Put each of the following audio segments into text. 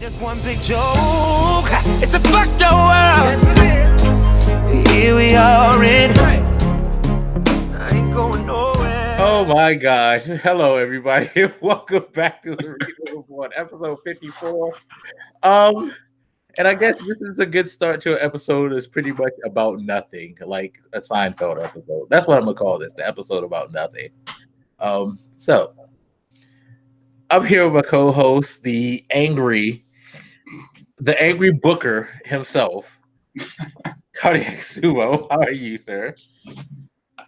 Just one big joke. It's a fucked up world. Here we are in. I ain't going nowhere. Oh my gosh. Hello, everybody. Welcome back to the Reason Reborn, episode 54. And I guess this is a good start to an episode that's pretty much about nothing, like a Seinfeld episode. That's what I'm gonna call this, the episode about nothing. So I'm here with my co-host, the angry Booker himself, Cardiac Sumo. How are you, sir?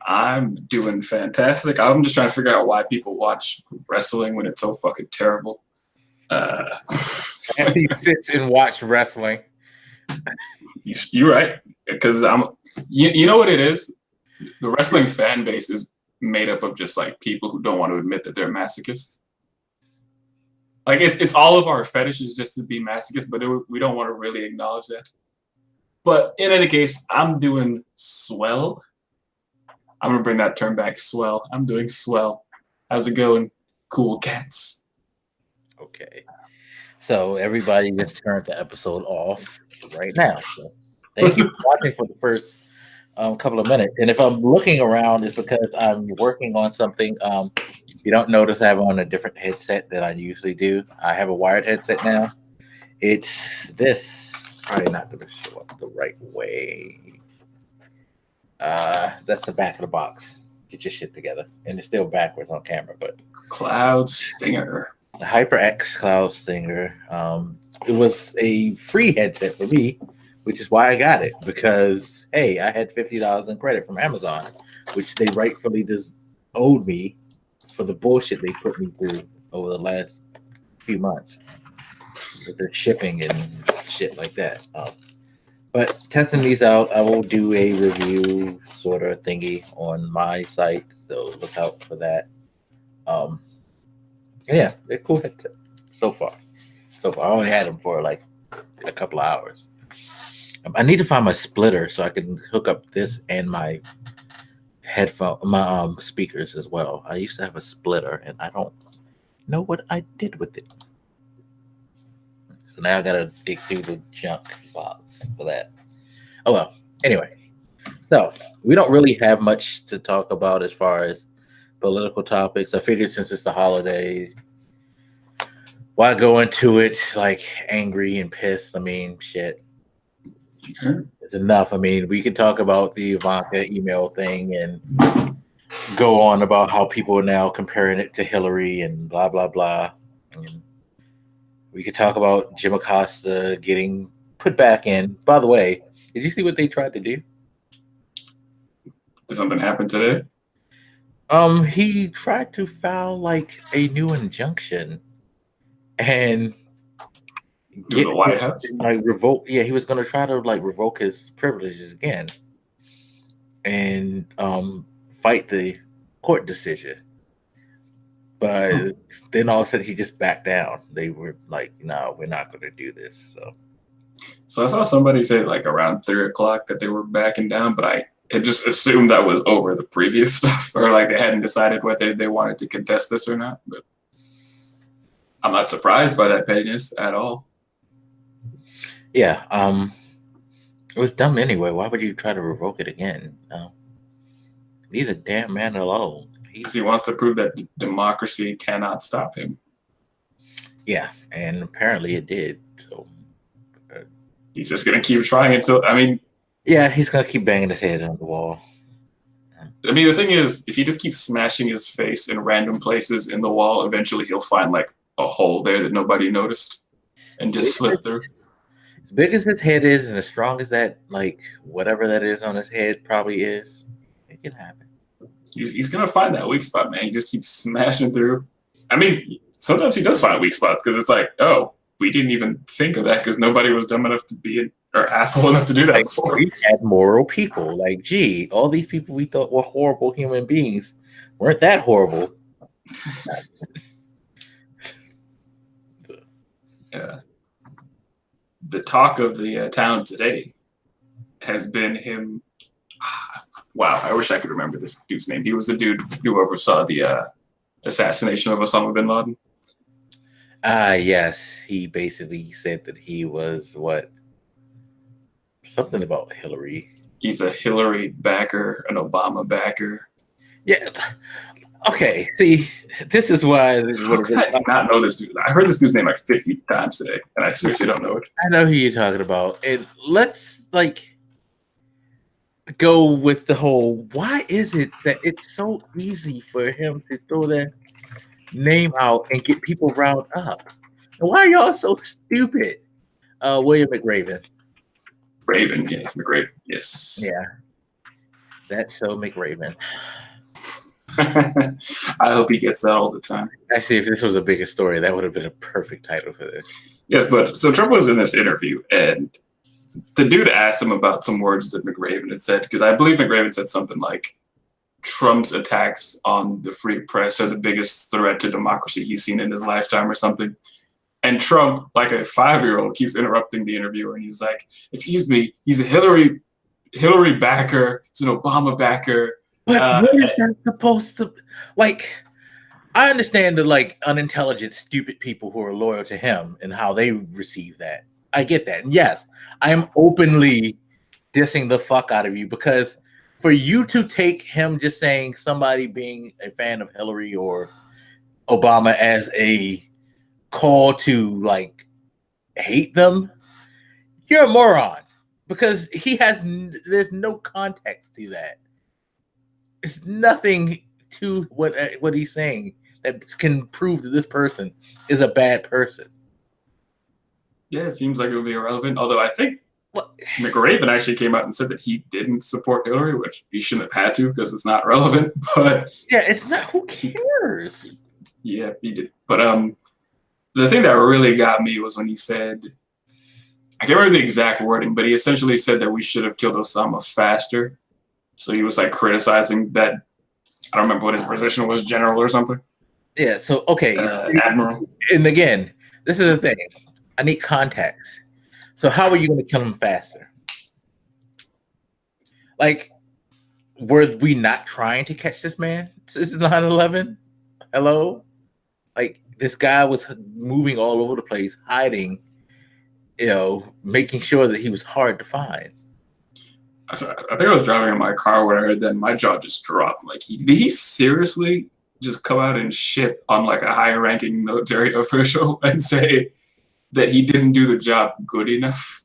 I'm doing fantastic. I'm just trying to figure out why people watch wrestling when it's so fucking terrible. He sits and watch wrestling. You're right, because you know what it is? The wrestling fan base is made up of just like people who don't want to admit that they're masochists. Like it's all of our fetishes just to be masochists, but we don't want to really acknowledge that. But in any case, I'm doing swell. I'm gonna bring that term back, swell. I'm doing swell. How's it going, cool cats? Okay. So everybody just turned the episode off right now. So thank you for watching for the first couple of minutes. And if I'm looking around, it's because I'm working on something. You don't notice I have on a different headset than I usually do. I have a wired headset now. It's this. Probably not going to show up the right way. That's the back of the box. Get your shit together. And it's still backwards on camera, but Cloud Stinger. The HyperX Cloud Stinger. It was a free headset for me, which is why I got it. Because hey, I had $50 in credit from Amazon, which they rightfully just owed me for the bullshit they put me through over the last few months with their shipping and shit like that. But testing these out, I will do a review sort of thingy on my site, so look out for that. Yeah, they're cool headset so far. I only had them for like a couple of hours. I need to find my splitter so I can hook up this and my speakers as well. I used to have a splitter and I don't know what I did with it. So now I gotta dig through the junk box for that. Oh well. Anyway, so we don't really have much to talk about as far as political topics. I figured since it's the holidays, why go into it like angry and pissed? I mean, shit. It's enough. I mean, we could talk about the Ivanka email thing and go on about how people are now comparing it to Hillary and blah blah blah. And we could talk about Jim Acosta getting put back in. By the way, did you see what they tried to do? Did something happen today? He tried to file like a new injunction and Get the White House? Like revoke. Yeah, he was going to try to like revoke his privileges again and fight the court decision. But then all of a sudden he just backed down. They were like, "No, we're not going to do this." So I saw somebody say like around 3:00 that they were backing down, but I had just assumed that was over the previous stuff, or like they hadn't decided whether they wanted to contest this or not. But I'm not surprised by that pettiness at all. Yeah, it was dumb anyway. Why would you try to revoke it again? Leave the damn man alone. Because he wants to prove that democracy cannot stop him. Yeah, and apparently it did. So he's just gonna keep trying until. I mean, yeah, he's gonna keep banging his head on the wall. I mean, the thing is, if he just keeps smashing his face in random places in the wall, eventually he'll find like a hole there that nobody noticed, and just slip through. As big as his head is, and as strong as that, like whatever that is on his head probably is, it can happen. He's gonna find that weak spot, man. He just keeps smashing through. I mean, sometimes he does find weak spots because it's like, oh, we didn't even think of that because nobody was dumb enough to be or asshole enough to do that before. We had moral people. Like, gee, all these people we thought were horrible human beings weren't that horrible. Yeah. The talk of the town today has been him. Wow, I wish I could remember this dude's name. He was the dude who oversaw the assassination of Osama bin Laden. Yes, he basically said that he was what something about Hillary. He's a Hillary backer, an Obama backer. Yeah. Okay. See, this is why. How could I not know this dude? I heard this dude's name like 50 times today, and I seriously don't know it. I know who you're talking about, and let's go with the whole. Why is it that it's so easy for him to throw that name out and get people riled up? And why are y'all so stupid? William McRaven. Raven, yeah, McRaven, yes. Yeah, that's so McRaven. I hope he gets that all the time. Actually, if this was a bigger story, that would have been a perfect title for this. Yes, but so Trump was in this interview, and the dude asked him about some words that McRaven had said, because I believe McRaven said something like, Trump's attacks on the free press are the biggest threat to democracy he's seen in his lifetime or something. And Trump, like a 5-year-old, keeps interrupting the interviewer, and he's like, excuse me, he's a Hillary backer, he's an Obama backer. But what is that supposed to, like, I understand the unintelligent, stupid people who are loyal to him and how they receive that. I get that. And yes, I am openly dissing the fuck out of you, because for you to take him just saying somebody being a fan of Hillary or Obama as a call to hate them, you're a moron, because there's no context to that. It's nothing to what he's saying that can prove that this person is a bad person. Yeah, it seems like it would be irrelevant. Although I think McRaven actually came out and said that he didn't support Hillary, which he shouldn't have had to because it's not relevant. But yeah, it's not. Who cares? Yeah, he did. But the thing that really got me was when he said, I can't remember the exact wording, but he essentially said that we should have killed Osama faster. So he was criticizing that. I don't remember what his position was, general or something. Yeah. So okay, admiral. And again, this is the thing. I need context. So how are you going to kill him faster? Were we not trying to catch this man? This is 9/11. Hello? This guy was moving all over the place, hiding, making sure that he was hard to find. I think I was driving in my car when I heard that. My jaw just dropped. Did he seriously just come out and shit on a higher-ranking military official and say that he didn't do the job good enough?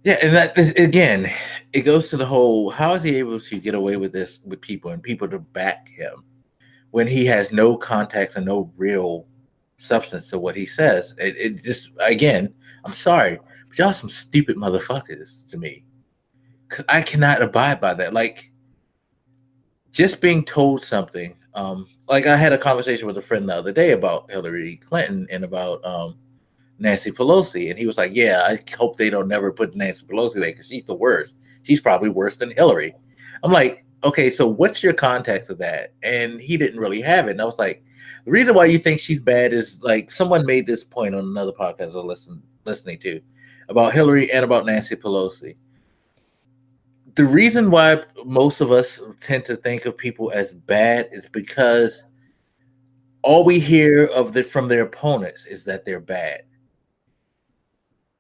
Yeah, and that is, again, it goes to the whole, how is he able to get away with this with people and people to back him when he has no context and no real substance to what he says? It just, again, I'm sorry, but y'all some stupid motherfuckers to me, because I cannot abide by that. Just being told something, I had a conversation with a friend the other day about Hillary Clinton and about Nancy Pelosi, and he was like, yeah, I hope they don't never put Nancy Pelosi there because she's the worst. She's probably worse than Hillary. I'm like, okay, so what's your context of that? And he didn't really have it. And I was like, the reason why you think she's bad is someone made this point on another podcast I was listening to about Hillary and about Nancy Pelosi. The reason why most of us tend to think of people as bad is because all we hear from their opponents is that they're bad.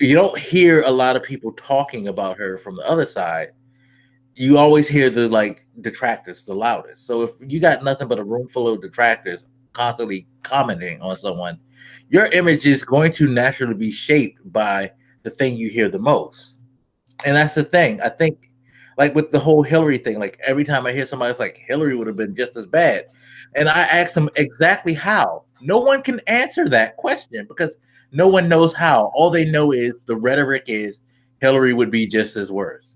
You don't hear a lot of people talking about her from the other side. You always hear the detractors the loudest. So if you got nothing but a room full of detractors constantly commenting on someone, your image is going to naturally be shaped by the thing you hear the most. And that's the thing. I think with the whole Hillary thing, every time I hear somebody's Hillary would have been just as bad. And I asked them exactly how. No one can answer that question because no one knows how. All they know is the rhetoric is Hillary would be just as worse.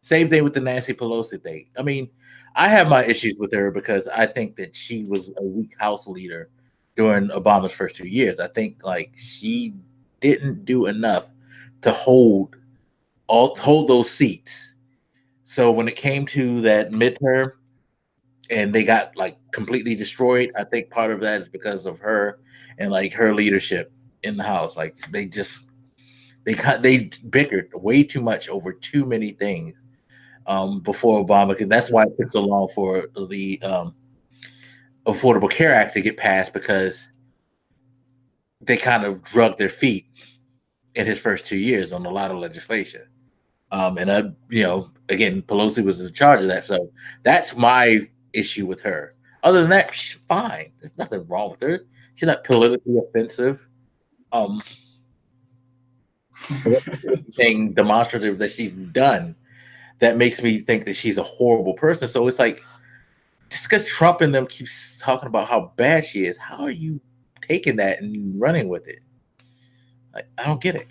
Same thing with the Nancy Pelosi thing. I mean, I have my issues with her because I think that she was a weak House leader during Obama's first 2 years. I think she didn't do enough to hold those seats. So when it came to that midterm and they got completely destroyed, I think part of that is because of her and her leadership in the House. They bickered way too much over too many things before Obama. And that's why it took so long for the Affordable Care Act to get passed, because they kind of drug their feet in his first 2 years on a lot of legislation. And again, Pelosi was in charge of that, so that's my issue with her. Other than that, she's fine. There's nothing wrong with her. She's not politically offensive. Anything demonstrative that she's done that makes me think that she's a horrible person. So it's like, just because Trump and them keeps talking about how bad she is, how are you taking that and running with it? I don't get it.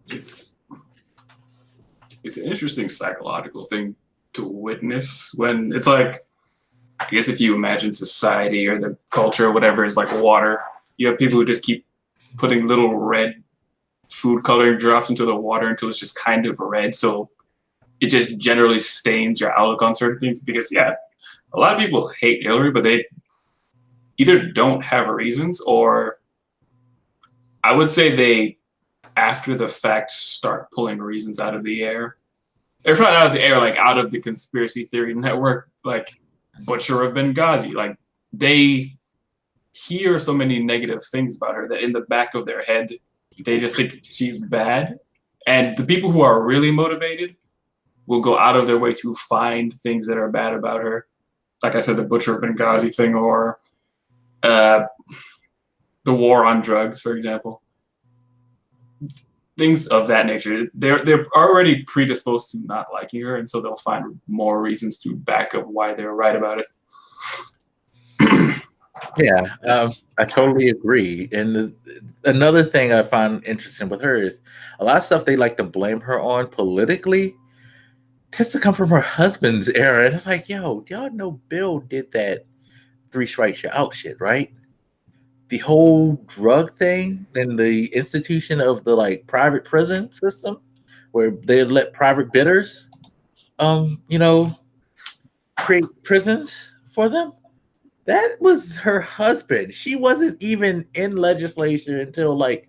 It's an interesting psychological thing to witness when it's like, I guess if you imagine society or the culture or whatever is like water, you have people who just keep putting little red food coloring drops into the water until it's just kind of red. So it just generally stains your outlook on certain things because, yeah, a lot of people hate Hillary, but they either don't have reasons or I would say they, after the fact, start pulling reasons out of the air. If not out of the air, like out of the conspiracy theory network, like Butcher of Benghazi. Like they hear so many negative things about her that in the back of their head, they just think she's bad. And the people who are really motivated will go out of their way to find things that are bad about her. Like I said, the Butcher of Benghazi thing, or the war on drugs, for example. Things of that nature. They're already predisposed to not liking her, and so they'll find more reasons to back up why they're right about it. Yeah, I totally agree. And another thing I find interesting with her is a lot of stuff they like to blame her on politically tends to come from her husband's era. And it's like, yo, y'all know Bill did that 3 strikes you're out shit, right? The whole drug thing and the institution of the like private prison system where they let private bidders create prisons for them. That was her husband. She wasn't even in legislation until like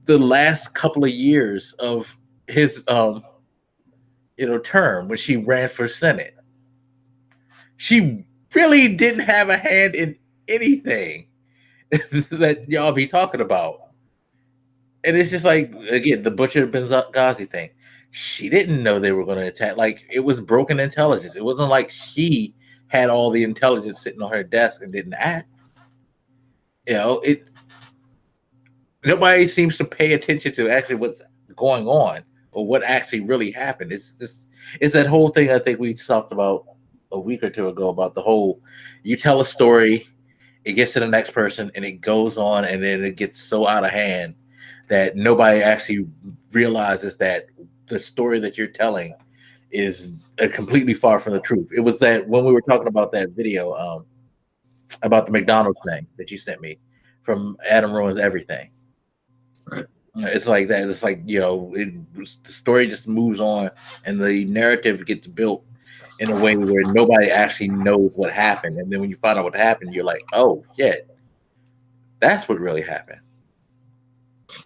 the last couple of years of his term when she ran for Senate. She really didn't have a hand in anything that y'all be talking about. And it's just like, again, the Butcher Benghazi thing. She didn't know they were going to attack. Like, it was broken intelligence. It wasn't like she had all the intelligence sitting on her desk and didn't act. Nobody seems to pay attention to actually what's going on or what actually really happened. It's that whole thing I think we talked about a week or two ago about the whole, you tell a story, it gets to the next person, and it goes on, and then it gets so out of hand that nobody actually realizes that the story that you're telling is completely far from the truth. It was that when we were talking about that video about the McDonald's thing that you sent me from Adam Ruins Everything. Right. It's like that. It's like, the story just moves on and the narrative gets built in a way where nobody actually knows what happened. And then when you find out what happened, you're like, oh, shit, that's what really happened.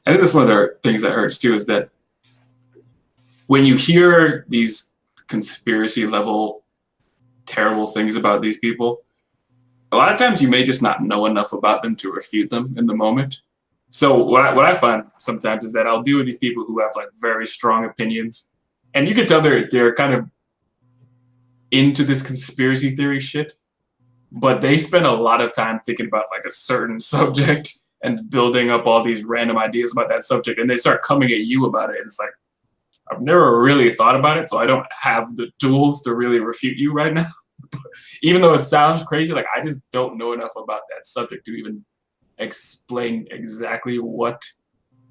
I think that's one of the things that hurts too, is that when you hear these conspiracy level terrible things about these people, a lot of times you may just not know enough about them to refute them in the moment. So what I find sometimes is that I'll deal with these people who have like very strong opinions, and you can tell they're kind of into this conspiracy theory shit, but they spend a lot of time thinking about like a certain subject and building up all these random ideas about that subject, and they start coming at you about it. And it's like, I've never really thought about it, so I don't have the tools to really refute you right now. Even though it sounds crazy, like I just don't know enough about that subject to even explain exactly what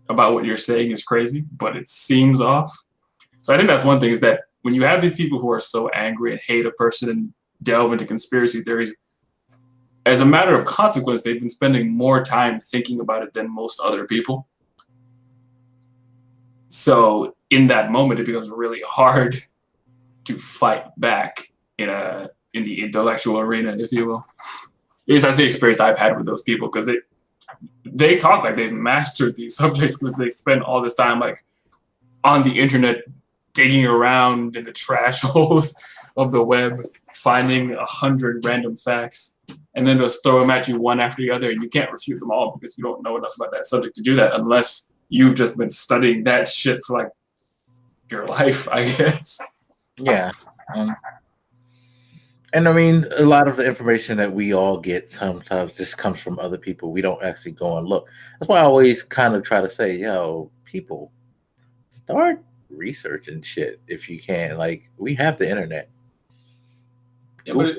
about what you're saying is crazy, but it seems off. So I think that's one thing, is that when you have these people who are so angry and hate a person and delve into conspiracy theories, as a matter of consequence, they've been spending more time thinking about it than most other people. So in that moment, it becomes really hard to fight back in the intellectual arena, if you will. At least that's the experience I've had with those people, because they talk like they've mastered these subjects because they spend all this time like on the internet digging around in the trash holes of the web, finding 100 random facts and then just throw them at you one after the other, and you can't refute them all because you don't know enough about that subject to do that unless you've just been studying that shit for like your life, I guess. Yeah. And I mean, a lot of the information that we all get sometimes just comes from other people. We don't actually go and look. That's why I always kind of try to say, yo, people, start researching shit if you can. Like, we have the internet. Yeah, but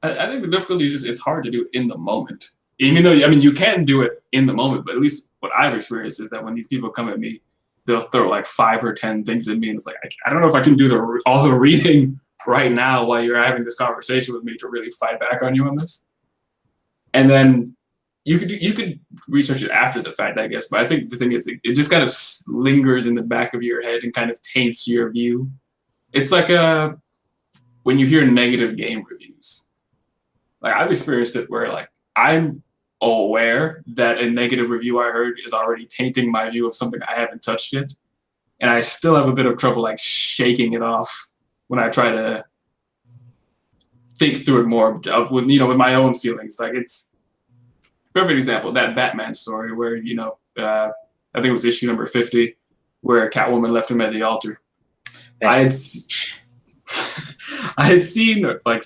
I think the difficulty is just it's hard to do in the moment. Even though, I mean, you can do it in the moment, but at least what I've experienced is that when these people come at me, they'll throw like 5 or 10 things at me, and it's like, I don't know if I can do all the reading right now while you're having this conversation with me to really fight back on you on this. And then you could research it after the fact, I guess. But I think the thing is, it just kind of lingers in the back of your head and kind of taints your view. It's like when you hear negative game reviews. Like, I've experienced it where like I'm aware that a negative review I heard is already tainting my view of something I haven't touched yet, and I still have a bit of trouble like shaking it off when I try to think through it more with my own feelings. Like, it's perfect example, that Batman story where I think it was issue number 50 where Catwoman left him at the altar. I had seen like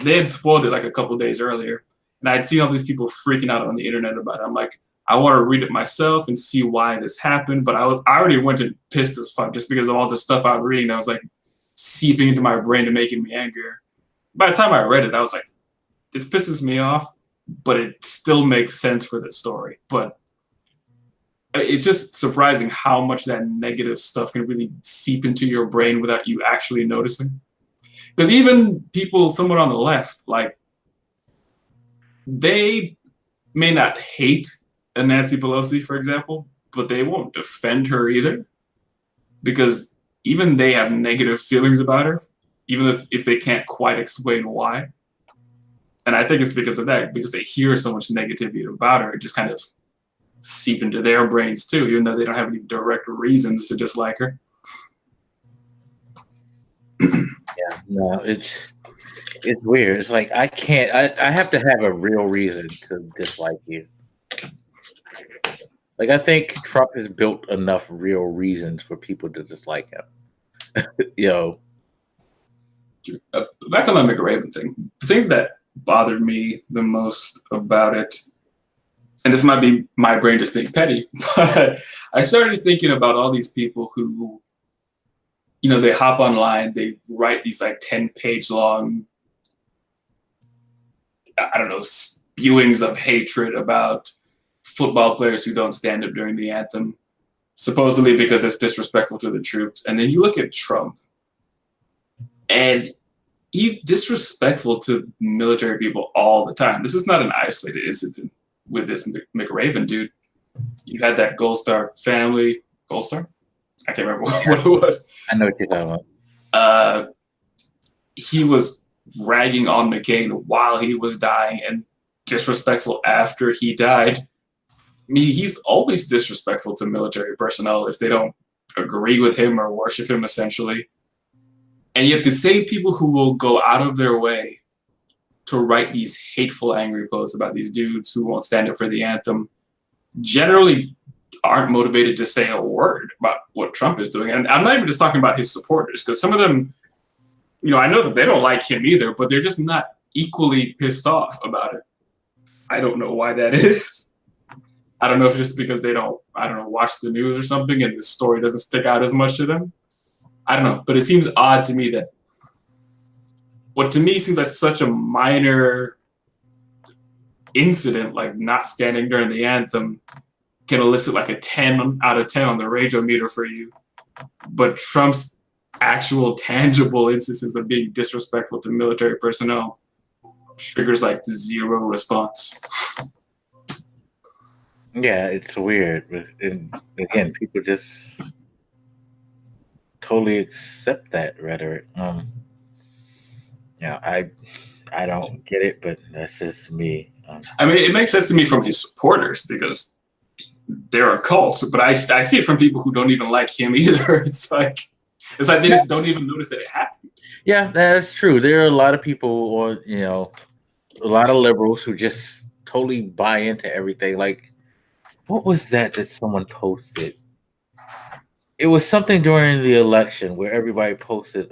they had spoiled it like a couple days earlier, and I had seen all these people freaking out on the internet about it. I'm like, I want to read it myself and see why this happened, but I already went and pissed as fuck just because of all the stuff I was reading. I was like seeping into my brain and making me angrier. By the time I read it, I was like, this pisses me off, but it still makes sense for the story. But it's just surprising how much that negative stuff can really seep into your brain without you actually noticing. Because even people somewhat on the left, like, they may not hate a Nancy Pelosi, for example, but they won't defend her either, because even they have negative feelings about her, even if they can't quite explain why. And I think it's because of that, because they hear so much negativity about her, it just kind of seep into their brains too, even though they don't have any direct reasons to dislike her. Yeah, no, it's weird. It's like I have to have a real reason to dislike you. Like, I think Trump has built enough real reasons for people to dislike him. Back on the McRaven thing, the thing that bothered me the most about it, and this might be my brain just being petty, but I started thinking about all these people who, they hop online, they write these like 10-page long, I don't know, spewings of hatred about football players who don't stand up during the anthem, supposedly because it's disrespectful to the troops. And then you look at Trump, and he's disrespectful to military people all the time. This is not an isolated incident with this McRaven dude. You had that Gold Star family. Gold Star? I can't remember what it was. I know what you're talking about. He was ragging on McCain while he was dying and disrespectful after he died. I mean, he's always disrespectful to military personnel if they don't agree with him or worship him, essentially. And yet the same people who will go out of their way to write these hateful, angry posts about these dudes who won't stand up for the anthem generally aren't motivated to say a word about what Trump is doing. And I'm not even just talking about his supporters, because some of them, I know that they don't like him either, but they're just not equally pissed off about it. I don't know why that is. I don't know if it's just because they don't, watch the news or something, and this story doesn't stick out as much to them. I don't know, but it seems odd to me that what to me seems like such a minor incident, like not standing during the anthem, can elicit like a 10 out of 10 on the rageometer for you. But Trump's actual tangible instances of being disrespectful to military personnel triggers like 0 response. Yeah, it's weird. And again, people just totally accept that rhetoric. I don't get it, but that's just me. I mean, it makes sense to me from his supporters because they're a cult, but I see it from people who don't even like him either. It's like they just don't even notice that it happened. Yeah, that's true. There are a lot of people, a lot of liberals who just totally buy into everything. Like, what was that someone posted? It was something during the election where everybody posted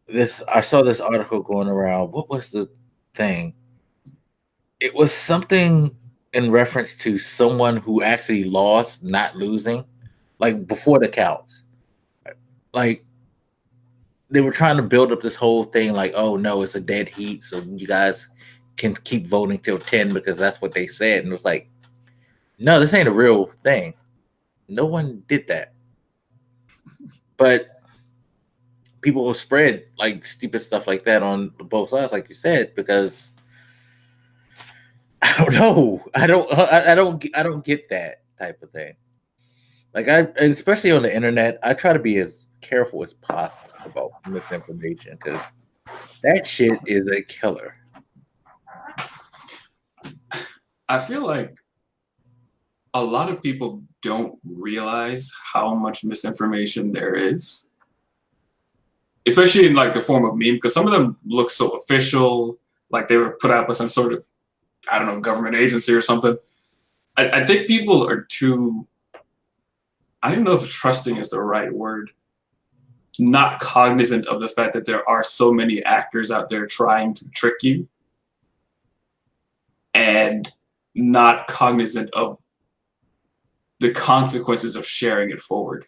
this. I saw this article going around. What was the thing? It was something in reference to someone who actually lost, not losing, like before the counts. Like they were trying to build up this whole thing, like, oh no, it's a dead heat, so you guys can keep voting till 10 because that's what they said. And it was like, no, this ain't a real thing. No one did that. But people will spread like stupid stuff like that on both sides, like you said, because I don't know. I don't get that type of thing. Like especially on the internet, I try to be as careful as possible about misinformation because that shit is a killer. I feel like a lot of people don't realize how much misinformation there is, especially in like the form of meme, because some of them look so official, like they were put out by some sort of, I don't know, government agency or something. I think people are too, I don't know if trusting is the right word, not cognizant of the fact that there are so many actors out there trying to trick you, and not cognizant of the consequences of sharing it forward.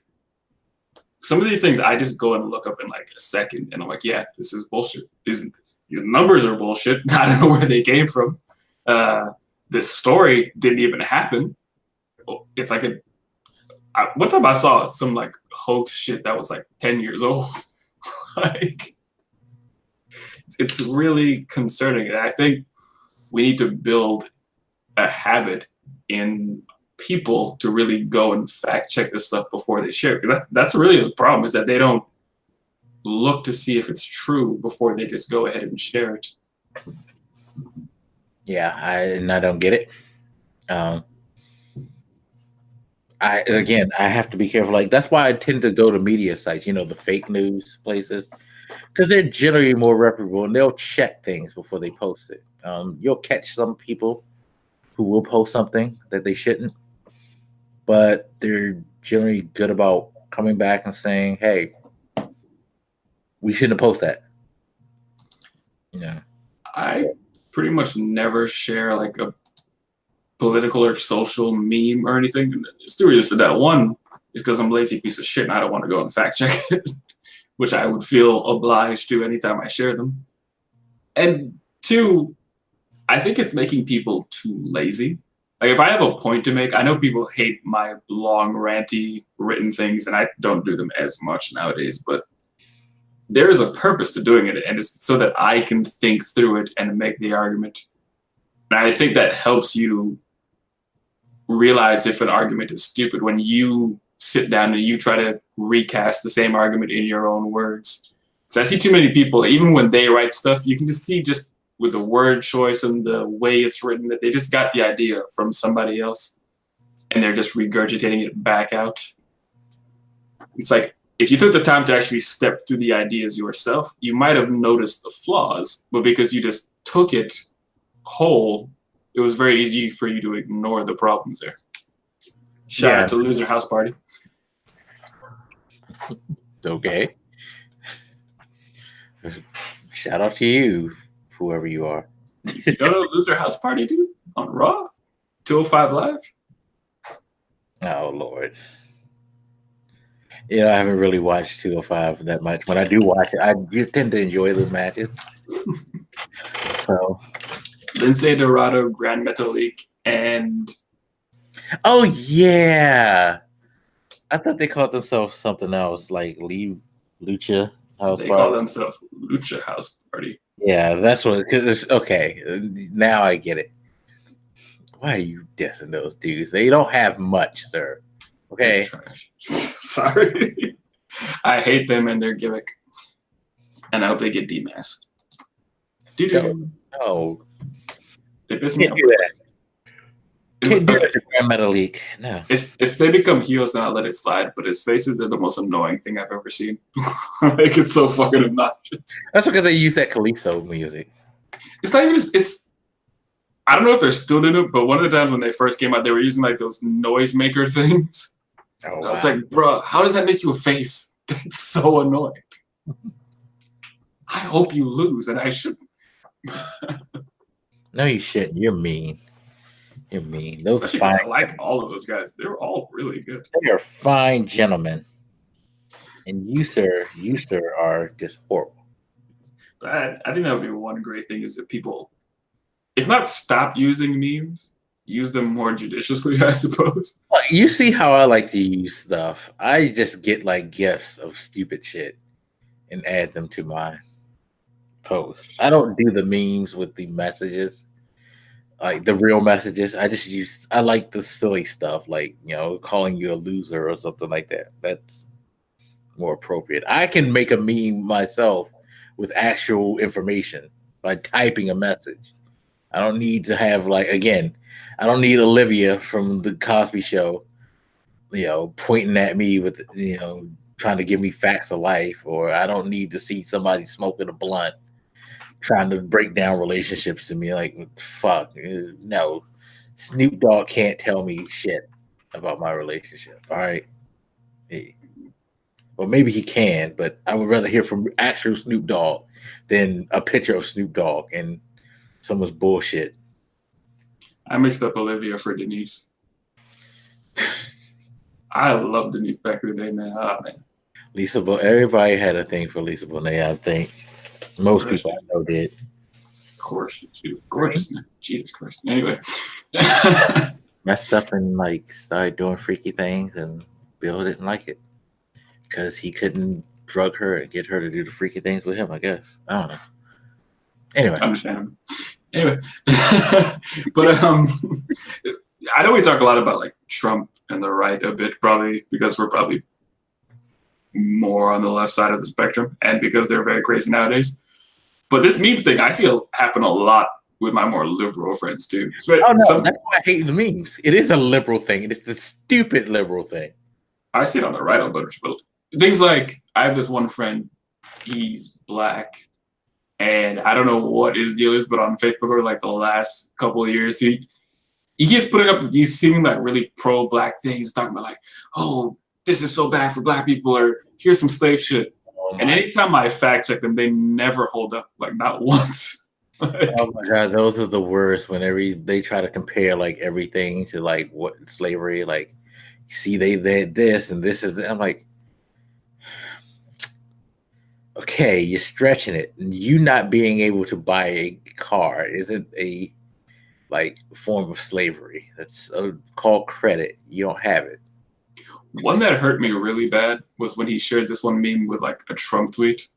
Some of these things I just go and look up in like a second, and I'm like, yeah, this is bullshit. These numbers are bullshit. I don't know where they came from. This story didn't even happen. It's like one time I saw some like hoax shit that was like 10 years old. Like, it's really concerning. And I think we need to build a habit in people to really go and fact check this stuff before they share. Because that's really the problem, is that they don't look to see if it's true before they just go ahead and share it. Yeah, I don't get it. I have to be careful. Like that's why I tend to go to media sites, the fake news places, because they're generally more reputable and they'll check things before they post it. You'll catch some people who will post something that they shouldn't, but they're generally good about coming back and saying, "Hey, we shouldn't have posted that." Yeah, I pretty much never share like a political or social meme or anything. And the story is for that one is because I'm a lazy piece of shit and I don't want to go and fact check it, which I would feel obliged to anytime I share them. And two, I think it's making people too lazy. Like if I have a point to make, I know people hate my long, ranty, written things, and I don't do them as much nowadays, but there is a purpose to doing it, and it's so that I can think through it and make the argument. And I think that helps you realize if an argument is stupid when you sit down and you try to recast the same argument in your own words. So I see too many people, even when they write stuff, you can just see just with the word choice and the way it's written that they just got the idea from somebody else and they're just regurgitating it back out. It's like, if you took the time to actually step through the ideas yourself, you might have noticed the flaws, but because you just took it whole, it was very easy for you to ignore the problems there. Shout out to Loser House Party. Okay. Shout out to you, whoever you are. You don't know Loser House Party, dude? On Raw? 205 Live? Oh, Lord. I haven't really watched 205 that much. When I do watch it, I do tend to enjoy the matches. So, Lindsay Dorado, Grand Metalik, and... Oh, yeah. I thought they called themselves something else, like Lucha House Party. They call themselves Lucha House Party. Yeah, that's what... Cause okay, now I get it. Why are you dissing those dudes? They don't have much, sir. Okay. Sorry. I hate them and their gimmick. And I hope they get demasked. No. They piss me off. Can't do it to Grand Metalik. No. If they become heels, then I'll let it slide. But his faces, they're the most annoying thing I've ever seen. Like, it's so fucking obnoxious. That's because they use that Calypso music. It's not even just, it's, I don't know if they're still doing it, but one of the times when they first came out, they were using like those noise maker things. Oh, I was wow. like, bro, how does that make you a face? That's so annoying. I hope you lose, and I shouldn't. No, you shouldn't. You're mean. You're mean. Those are Especially fine. I like all of those guys. They're all really good. They are fine gentlemen. And you, sir, are just horrible. But I think that would be one great thing is that people, if not stop using memes, use them more judiciously, I suppose. Look, you see how I like to use stuff. I just get like gifs of stupid shit and add them to my post. I don't do the memes with the messages, like the real messages. I like the silly stuff, like, calling you a loser or something like that. That's more appropriate. I can make a meme myself with actual information by typing a message. I don't need to have I don't need Olivia from the Cosby Show, pointing at me with, trying to give me facts of life, or I don't need to see somebody smoking a blunt trying to break down relationships to me. Like, fuck, no. Snoop Dogg can't tell me shit about my relationship. All right. Hey. Well, maybe he can, but I would rather hear from actual Snoop Dogg than a picture of Snoop Dogg and someone's bullshit. I mixed up Olivia for Denise. I love Denise back in the day, man. Oh, man. Lisa Bonet. Everybody had a thing for Lisa Bonet, I think. Most people I know did. Of course. She was gorgeous, man. Jesus Christ. Anyway. Messed up and started doing freaky things, and Bill didn't like it because he couldn't drug her and get her to do the freaky things with him, I guess. I don't know. Anyway. Understandable. Anyway. But I know we talk a lot about like Trump and the right a bit, probably because we're probably more on the left side of the spectrum and because they're very crazy nowadays. But this meme thing I see happen a lot with my more liberal friends too. Oh no, that's why I hate the memes. It is a liberal thing. It is the stupid liberal thing. I see it on the right a bunch, but things like I have this one friend, he's black, and I don't know what his deal is, but on Facebook over like the last couple of years, he is putting up these seeming like really pro-black things, talking about like, oh, this is so bad for black people, or here's some slave shit. And anytime I fact check them, they never hold up, like not once. Oh my god, those are the worst. Whenever they try to compare like everything to like what slavery, like, see, they did this and this is. I'm like, okay, you're stretching it. You not being able to buy a car isn't a form of slavery. That's called credit. You don't have it. One that hurt me really bad was when he shared this one meme with like a Trump tweet,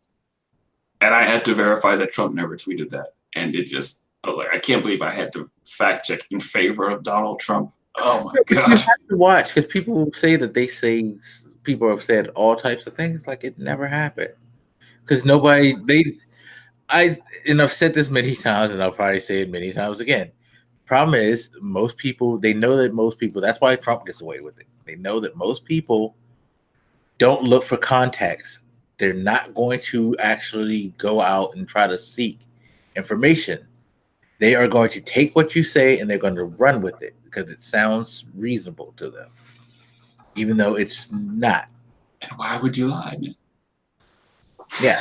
and I had to verify that Trump never tweeted that. And I was like, I can't believe I had to fact check in favor of Donald Trump. Oh my god! You have to watch, because people say that people have said all types of things like it never happened. Because I've said this many times, and I'll probably say it many times again. Problem is, most people, they know that most people, that's why Trump gets away with it. They know that most people don't look for context. They're not going to actually go out and try to seek information. They are going to take what you say and they're going to run with it because it sounds reasonable to them, even though it's not. And why would you lie, man? Yeah.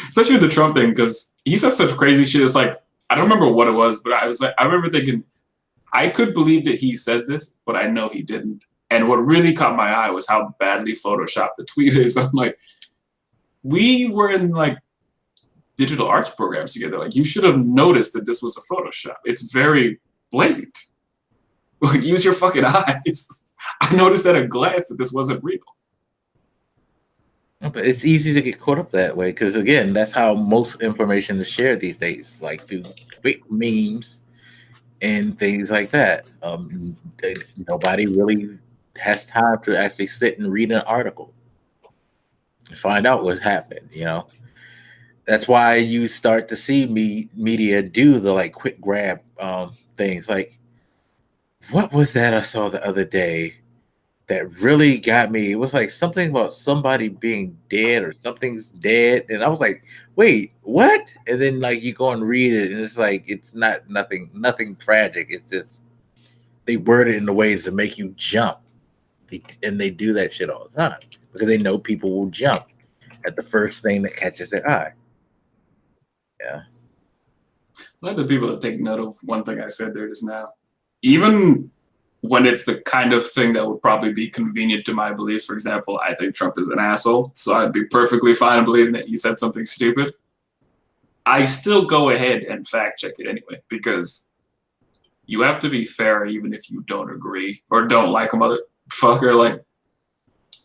Especially with the Trump thing, because he says such crazy shit. It's like, I don't remember what it was, but I remember thinking, I could believe that he said this, but I know he didn't. And what really caught my eye was how badly photoshopped the tweet is. I'm like, we were in like digital arts programs together. Like, you should have noticed that this was a Photoshop. It's very blatant. Like, use your fucking eyes. I noticed at a glance that this wasn't real. But it's easy to get caught up that way because, again, that's how most information is shared these days, like through quick memes and things like that. Nobody really has time to actually sit and read an article and find out what's happening, That's why you start to see media do the like quick grab things. Like, what was that I saw the other day? that really got me. It was like something about somebody being dead or something's dead, and I was like, "Wait, what?" And then like you go and read it, and it's like it's not nothing tragic. It's just they word it in a way to make you jump, and they do that shit all the time because they know people will jump at the first thing that catches their eye. Yeah. I like the people that take note of one thing I said there just now. Even when it's the kind of thing that would probably be convenient to my beliefs. For example, I think Trump is an asshole, so I'd be perfectly fine in believing that he said something stupid. I still go ahead and fact check it anyway, because you have to be fair even if you don't agree or don't like a motherfucker. Like,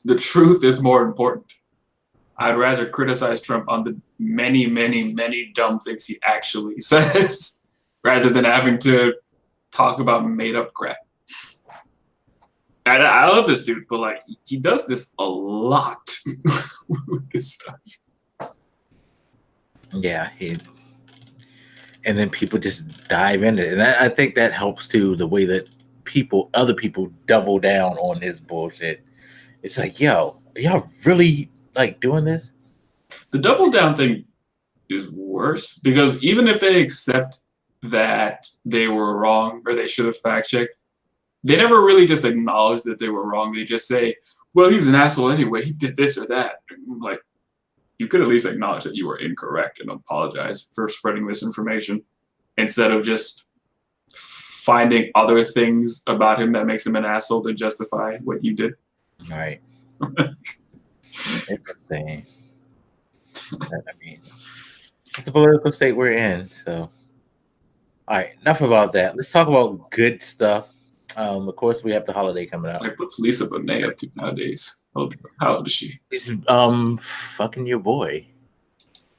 the truth is more important. I'd rather criticize Trump on the many, many, many dumb things he actually says rather than having to talk about made up crap. And I love this dude, but like he does this a lot with this stuff. Yeah, and then people just dive into it, and I think that helps too. The way that other people double down on his bullshit. It's like, yo, are y'all really like doing this? The double down thing is worse because even if they accept that they were wrong or they should have fact checked, they never really just acknowledge that they were wrong. They just say, well, he's an asshole anyway. He did this or that. Like, you could at least acknowledge that you were incorrect and apologize for spreading misinformation instead of just finding other things about him that makes him an asshole to justify what you did. All right. Interesting. I mean, it's a political state we're in. So, all right, enough about that. Let's talk about good stuff. Of course, we have the holiday coming up. Like, what's Lisa Bonet up to nowadays? How old is she? She's fucking your boy.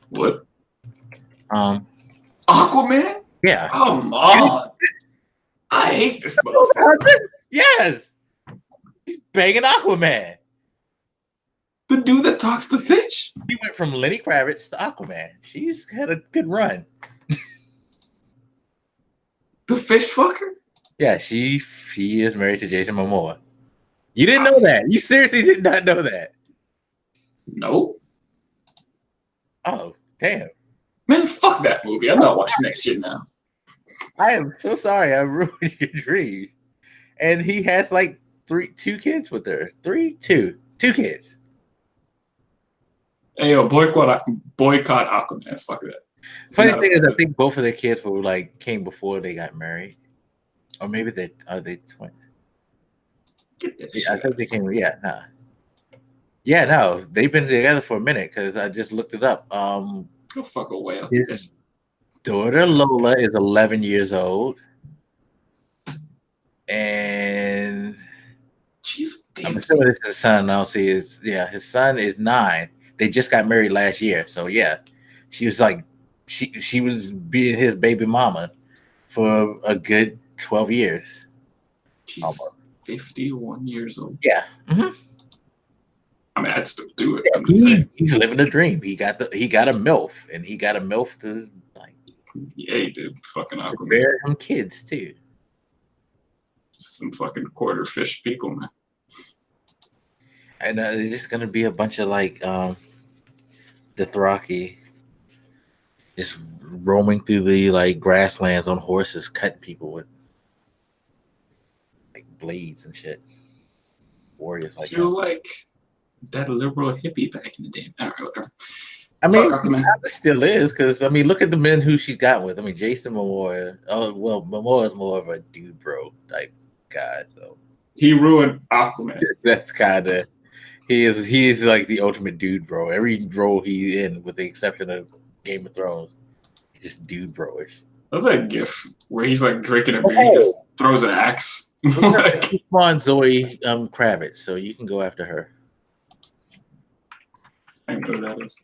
What? Aquaman? Yeah. Come on. I hate this motherfucker. Yes. He's banging Aquaman. The dude that talks to fish. He went from Lenny Kravitz to Aquaman. She's had a good run. The fish fucker? Yeah, she is married to Jason Momoa. You didn't know that. You seriously did not know that. No. Oh, damn. Man, fuck that movie. I'm not watching that shit now. I am so sorry. I ruined your dreams. And he has like two kids with her. Two kids. Hey, yo, boycott Aquaman. Fuck that. Funny thing is, I think both of their kids were like came before they got married, or maybe are they twins? I think they came. Yeah, nah. Yeah, no, they've been together for a minute because I just looked it up. Go fuck away. His daughter Lola is 11 years old, and I'm assuming this is his son. I'll see his son is 9. They just got married last year, so yeah, she was like she was being his baby mama for a good 12 years. She's 51 years old. Yeah. Mm-hmm. I mean, I'd still do it. Yeah, he's living a dream. He got a MILF, and he got a MILF to like. Yeah, he did. Fucking Aquaman. Bear him kids too. Some fucking quarter fish people, man. And there's just gonna be a bunch of like Dothraki just roaming through the like grasslands on horses, cutting people with like blades and shit. Warriors like she was like that liberal hippie back in the day. All right, whatever. I mean, it still is because I mean, look at the men who she's got with. I mean, Jason Momoa. Oh well, Momoa is more of a dude bro type guy. So he ruined Aquaman. That's kind of he's like the ultimate dude bro. Every role he's in, with the exception of Game of Thrones, he's just dude bro-ish. I love that gif where he's like drinking a beer, he just throws an axe. Like, on Zoe Kravitz, so you can go after her. I know who that is.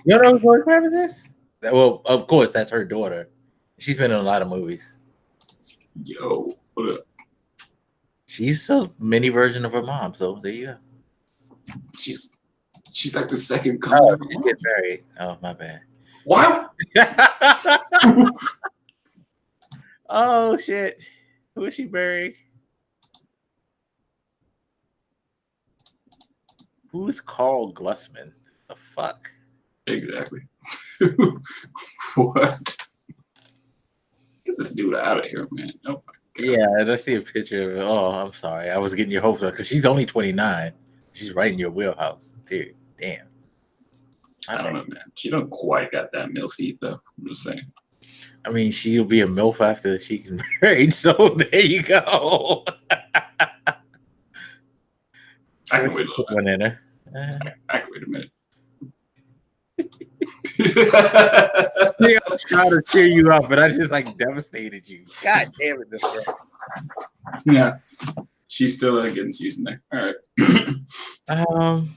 You don't know who Zoe Kravitz is? Well, of course, that's her daughter. She's been in a lot of movies. Yo, what up? She's a mini version of her mom, so there you go. She's like the second cousin. Oh, she's getting married. Oh, my bad. What? Oh shit! Who is she married? Who's Carl Glussman? The fuck? Exactly. What? Get this dude out of here, man. Oh my God. Yeah, and I see a picture of. Oh, I'm sorry. I was getting your hopes up because she's only 29. She's right in your wheelhouse, dude. Damn. I don't know, man. She don't quite got that MILF heat, though. I'm just saying. I mean, she'll be a MILF after she can married, so there you go. I can wait a little bit. One in her. I can wait a minute. Yeah, I'm trying to cheer you up, but I just like devastated you. God damn it, this girl. Yeah. She's still getting seasoned there. All right.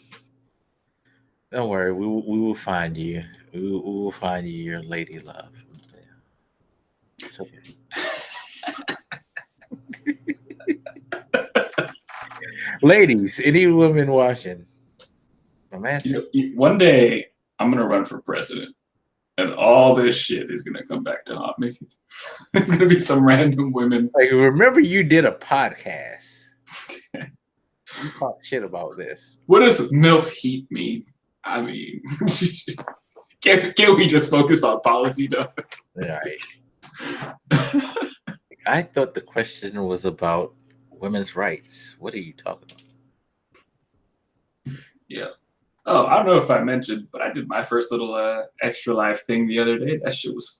Don't worry, we will find you. We will find you your lady love. It's okay. Ladies, any women watching? I'm asking. One day I'm gonna run for president, and all this shit is gonna come back to haunt me. It's gonna be some random women. Like, remember you did a podcast. You talked shit about this. What does MILF heat mean? I mean, can't we just focus on policy, though? All right. I thought the question was about women's rights. What are you talking about? Yeah. Oh, I don't know if I mentioned, but I did my first little Extra Life thing the other day. That shit was.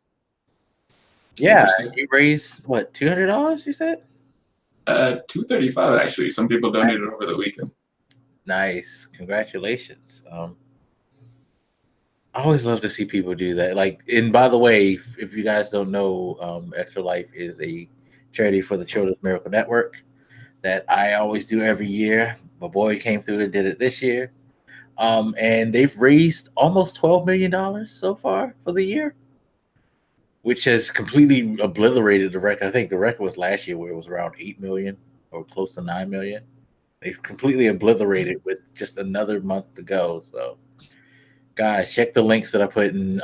Yeah, you raised what, $200? You said. $235 actually. Some people donated over the weekend. Nice, congratulations. I always love to see people do that. Like, and by the way, if you guys don't know, Extra Life is a charity for the Children's Miracle Network that I always do every year. My boy came through and did it this year. And they've raised almost $12 million so far for the year, which has completely obliterated the record. I think the record was last year where it was around 8 million or close to 9 million. They've completely obliterated with just another month to go. So, guys, check the links that I put in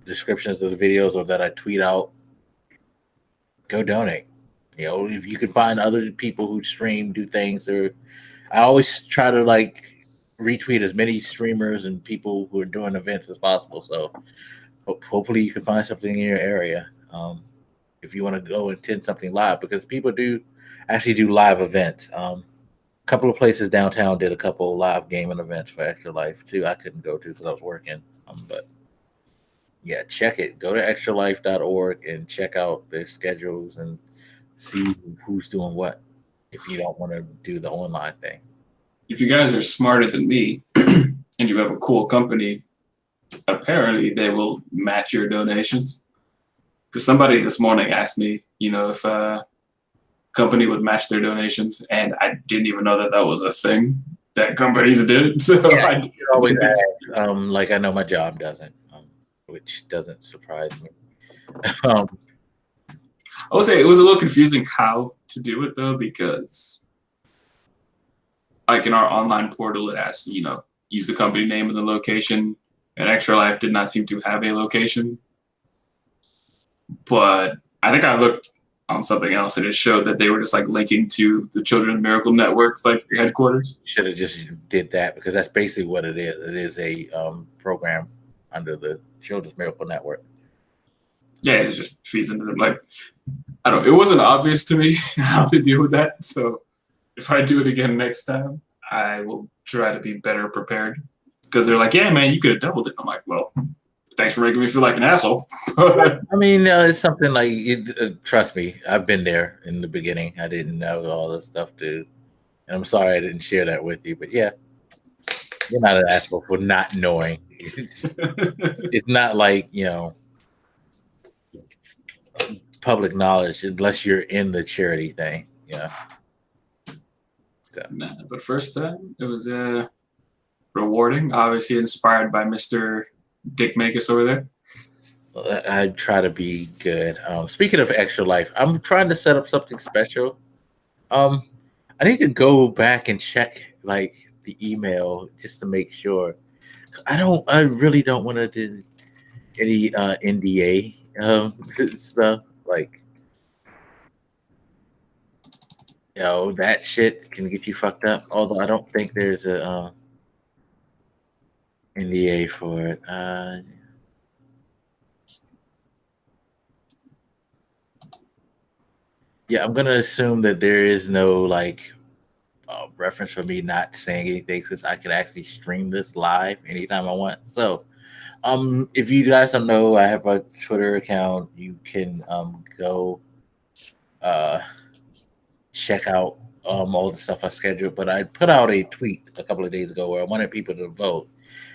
descriptions of the videos or that I tweet out. Go donate. You know, if you can find other people who stream, do things, or I always try to like retweet as many streamers and people who are doing events as possible. So hopefully you can find something in your area if you want to go attend something live, because people do actually do live events. A couple of places downtown did a couple live gaming events for Extra Life too. I couldn't go to because I was working, but yeah, check it. Go to extralife.org and check out their schedules and see who's doing what if you don't want to do the online thing. If you guys are smarter than me and you have a cool company, apparently they will match your donations. Because somebody this morning asked me, if a company would match their donations, and I didn't even know that was a thing that companies did. So yeah, I always ask, like I know my job doesn't, which doesn't surprise me. I would say it was a little confusing how to do it though, because like in our online portal, it asks, use the company name and the location, and Extra Life did not seem to have a location. But I think I looked on something else and it showed that they were just like linking to the Children's Miracle Network, like your headquarters. Should have just did that, because that's basically what it is. It is a program under the Children's Miracle Network. Yeah, it just feeds into them. Like, I don't know, it wasn't obvious to me how to deal with that. So if I do it again next time, I will try to be better prepared. Because they're like, yeah, man, you could have doubled it. I'm like, well, thanks for making me feel like an asshole. I mean, it's something like, trust me, I've been there in the beginning. I didn't know all this stuff, dude. And I'm sorry I didn't share that with you. But yeah, you're not an asshole for not knowing. It's not like, public knowledge unless you're in the charity thing. Yeah. So. Nah, but first time, it was rewarding. Obviously inspired by Mr. Dick Magus over there. I try to be good. Speaking of Extra Life, I'm trying to set up something special. I need to go back and check like the email just to make sure. I really don't want to do any NDA stuff. Like, that shit can get you fucked up. Although I don't think there's a NDA for it. Yeah, I'm gonna assume that there is no like reference for me not saying anything since I can actually stream this live anytime I want. So, if you guys don't know, I have a Twitter account. You can go uh check out all the stuff I scheduled. But I put out a tweet a couple of days ago where I wanted people to vote,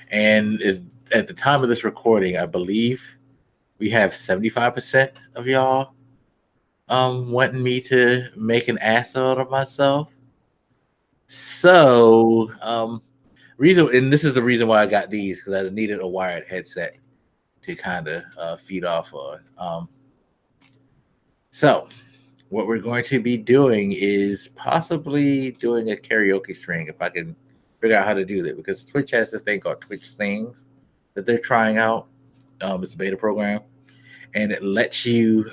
and at the time of this recording, I believe we have 75% of y'all wanting me to make an ass out of myself. So reason, and this is the reason why I got these, because I needed a wired headset to kind of feed off on. So what we're going to be doing is possibly doing a karaoke string if I can figure out how to do that, because Twitch has this thing called Twitch Sings that they're trying out. It's a beta program, and it lets you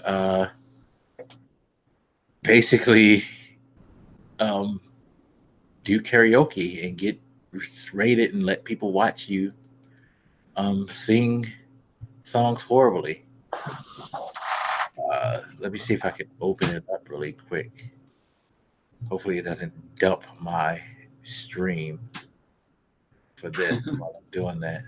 basically do karaoke and get rated and let people watch you sing songs horribly. Let me see if I can open it up really quick. Hopefully it doesn't dump my stream for this while I'm doing that.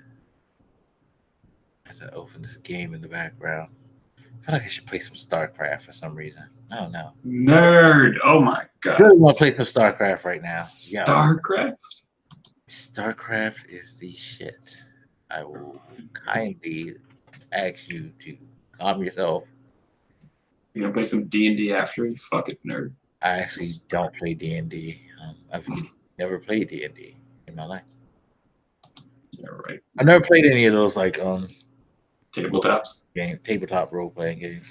As I open this game in the background. I feel like I should play some StarCraft for some reason. I don't know. Nerd. Oh my god. I really want to play some StarCraft right now. StarCraft? StarCraft is the shit. I will kindly ask you to calm yourself. You gonna play some D&D after? You fucking nerd. I actually don't play D&D. I've never played D&D in my life. Yeah, right. I've never played any of those like Tabletops. tabletop role playing games.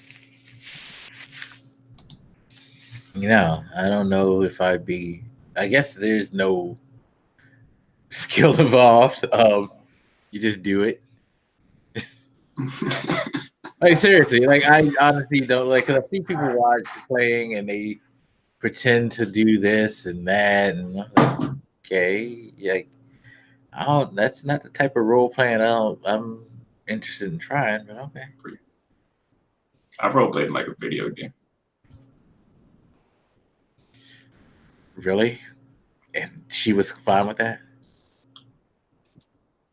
You know, I don't know if I'd be. I guess there's no skill involved. You just do it. Like seriously, like I honestly don't like, because I see people watch playing and they pretend to do this and that, and I'm like, okay, like I don't. That's not the type of role playing I'm interested in trying. But okay, I've role played like a video game. really, and she was fine with that.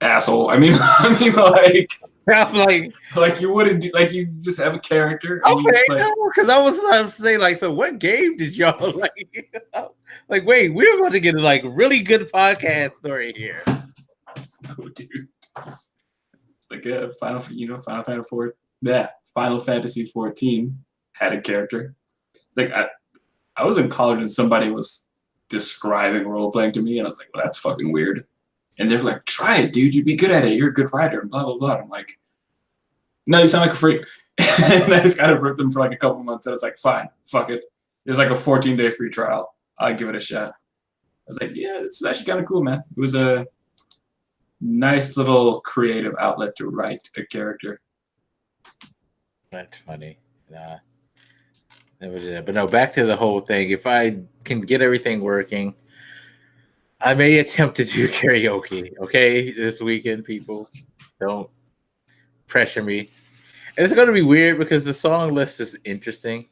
Asshole. I mean, like. I'm like you wouldn't do, like you just have a character. And okay, you no, because I'm saying like, so what game did y'all like? Like, wait, we're about to get a like really good podcast story here. Oh, dude, it's like a Final Fantasy 4. Yeah, Final Fantasy 14 had a character. It's like I was in college and somebody was describing role playing to me, and I was like, well, that's fucking weird. And they're like, try it, dude. You'd be good at it. You're a good writer, and blah, blah, blah. I'm like, no, you sound like a freak. And I just kind of ripped them for like a couple months. And I was like, fine, fuck it. It's like a 14-day free trial. I'll give it a shot. I was like, yeah, it's actually kind of cool, man. It was a nice little creative outlet to write a character. That's funny. Nah, never did that. But no, back to the whole thing. If I can get everything working, I may attempt to do karaoke, okay, this weekend, people. Don't pressure me. And it's going to be weird because the song list is interesting.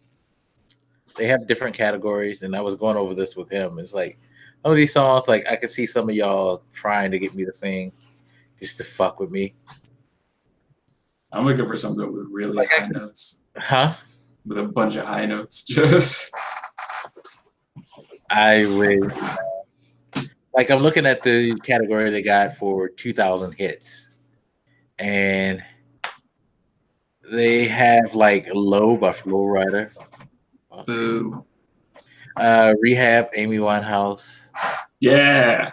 They have different categories, and I was going over this with him. It's like some of these songs, like I could see some of y'all trying to get me to sing just to fuck with me. I'm looking for something with really like high notes. Huh? With a bunch of high notes, just. I would. Like I'm looking at the category they got for 2000 hits, and they have like "Low" by Flo Rida, Boo. Rehab, Amy Winehouse, Yeah,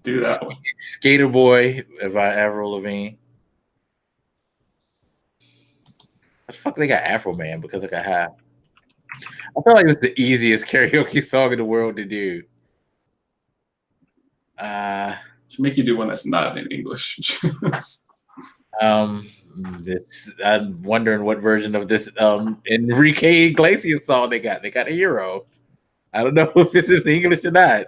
do that one. Skater Boy by Avril Lavigne. What the fuck they got Afro Man because I got high. I feel like it's the easiest karaoke song in the world to do. Should make you do one that's not in English. I'm wondering what version of this Enrique Iglesias song they got. They got a Hero. I don't know if it's in English or not.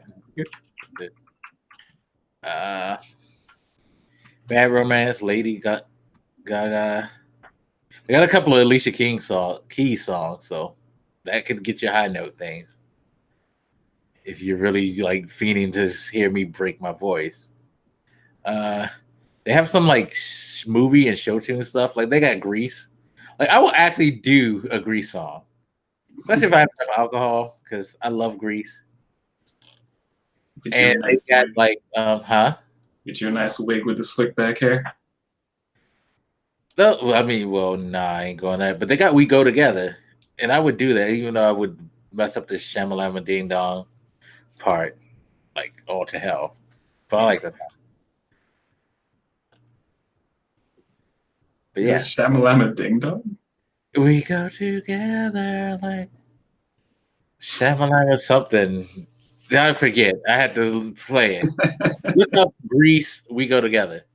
Bad Romance, Lady Gaga. They got a couple of Alicia Keys songs, so that could get you high note things. If you're really like fiending to hear me break my voice. They have some like movie and show tune stuff. Like they got Grease. Like I will actually do a Grease song, especially if I have some alcohol, because I love Grease. Get you a And they nice got wig. like, Get you a nice wig with the slick back hair. No, I mean, well, nah, I ain't going that. But they got We Go Together, and I would do that, even though I would mess up the Shamalama Ding Dong part, like all to hell. But I like that. But Is yeah, it Shamalama Ding Dong? we go together like Shamalama something. I forget. I had to play it. Look up Grease, We Go Together,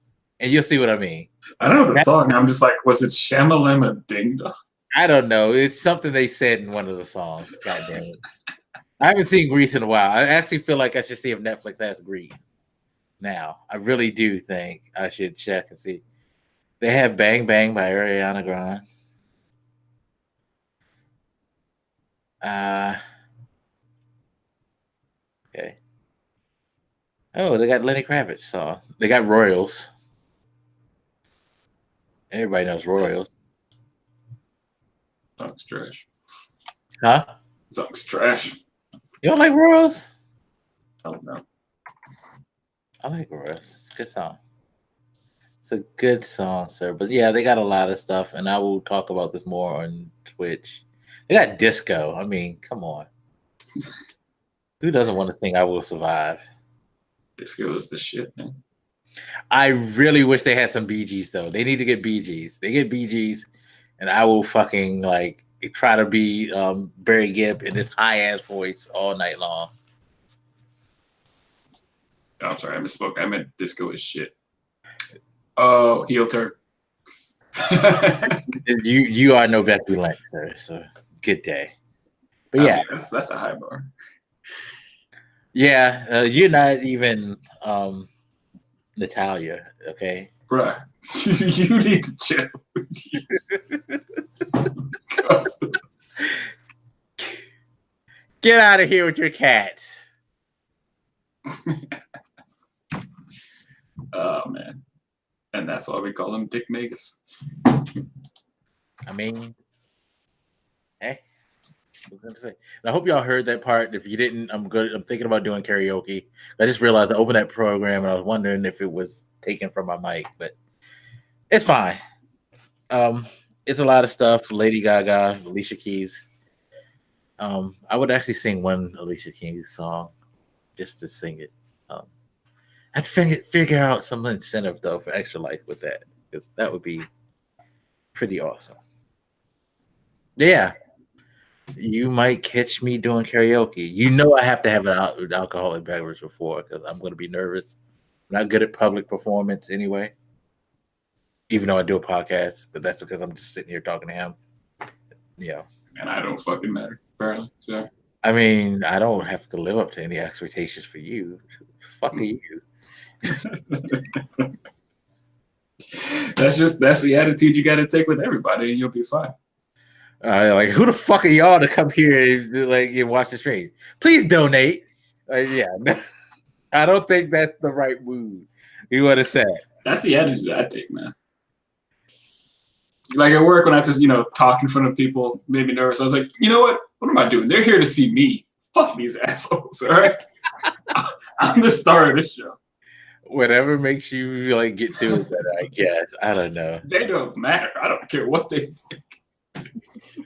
and you'll see what I mean. I don't know the song. I'm just like, was it Shamalama Ding Dong? I don't know. It's something they said in one of the songs. God damn it. I haven't seen Grease in a while. I actually feel like I should see if Netflix has Grease now. I really do think I should check and see. They have Bang Bang by Ariana Grande. Okay. Oh, they got Lenny Kravitz song. They got Royals. Everybody knows Royals. Song's trash. Huh? Song's trash. You don't like Royals? I don't know. I like Royals. It's a good song. It's a good song, sir. But yeah, they got a lot of stuff, and I will talk about this more on Twitch. They got disco. I mean, come on. Who doesn't want to sing I Will Survive? Disco is the shit, man. I really wish they had some Bee Gees, though. They need to get Bee Gees. They get Bee Gees, and I will fucking like try to be Barry Gibb in his high ass voice all night long. Oh, I'm sorry, I misspoke. I meant disco is shit. Oh, heel turn. You are no Becky Lynch, sir. So good day. But yeah, I mean, that's a high bar. yeah, you're not even Natalia, okay? Bruh, you need to chill. Get out of here with your cats. Oh man, and that's why we call him Dick Magus. I mean, hey, what was I gonna say? And I hope y'all heard that part. If you didn't, I'm good. I'm thinking about doing karaoke. I just realized I opened that program and I was wondering if it was taken from my mic, but it's fine. It's a lot of stuff. Lady Gaga, Alicia Keys. I would actually sing one Alicia Keys song just to sing it. I'd figure out some incentive though for Extra Life with that, because that would be pretty awesome. Yeah, you might catch me doing karaoke. You know, I have to have an alcoholic beverage before because I'm going to be nervous. I'm not good at public performance anyway, even though I do a podcast, but that's because I'm just sitting here talking to him. You know, And I don't fucking matter, apparently. So I mean, I don't have to live up to any expectations for you. Fuck you. that's the attitude you got to take with everybody, and you'll be fine. Like, who the fuck are y'all to come here and watch the stream? Please donate. Yeah, I don't think that's the right mood. You want to say? That's the attitude I take, man. Like at work, when I just talk in front of people, made me nervous. I was like, you know what? What am I doing? They're here to see me. Fuck these assholes. All right, I'm the star of this show. Whatever makes you like get through it better, I guess. I don't know. They don't matter. I don't care what they think.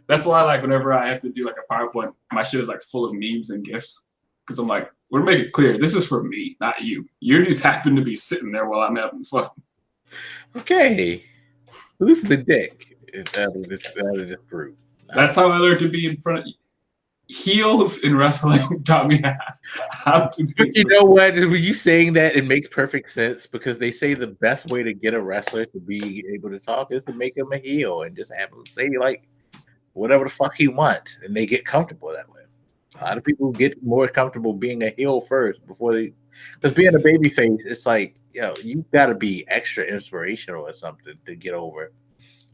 That's why, like, whenever I have to do like a PowerPoint, my shit is like full of memes and GIFs. Because I'm like, we're making it clear, this is for me, not you. You just happen to be sitting there while I'm having fun. Okay, who's the dick out of this group? That's how I learned to be in front of you. Heels in wrestling taught me how to be. But you know what? When you saying that, it makes perfect sense, because they say the best way to get a wrestler to be able to talk is to make him a heel and just have him say like whatever the fuck he wants, and they get comfortable that way. A lot of people get more comfortable being a heel first before they, because being a baby face, it's like, you got to be extra inspirational or something to get over,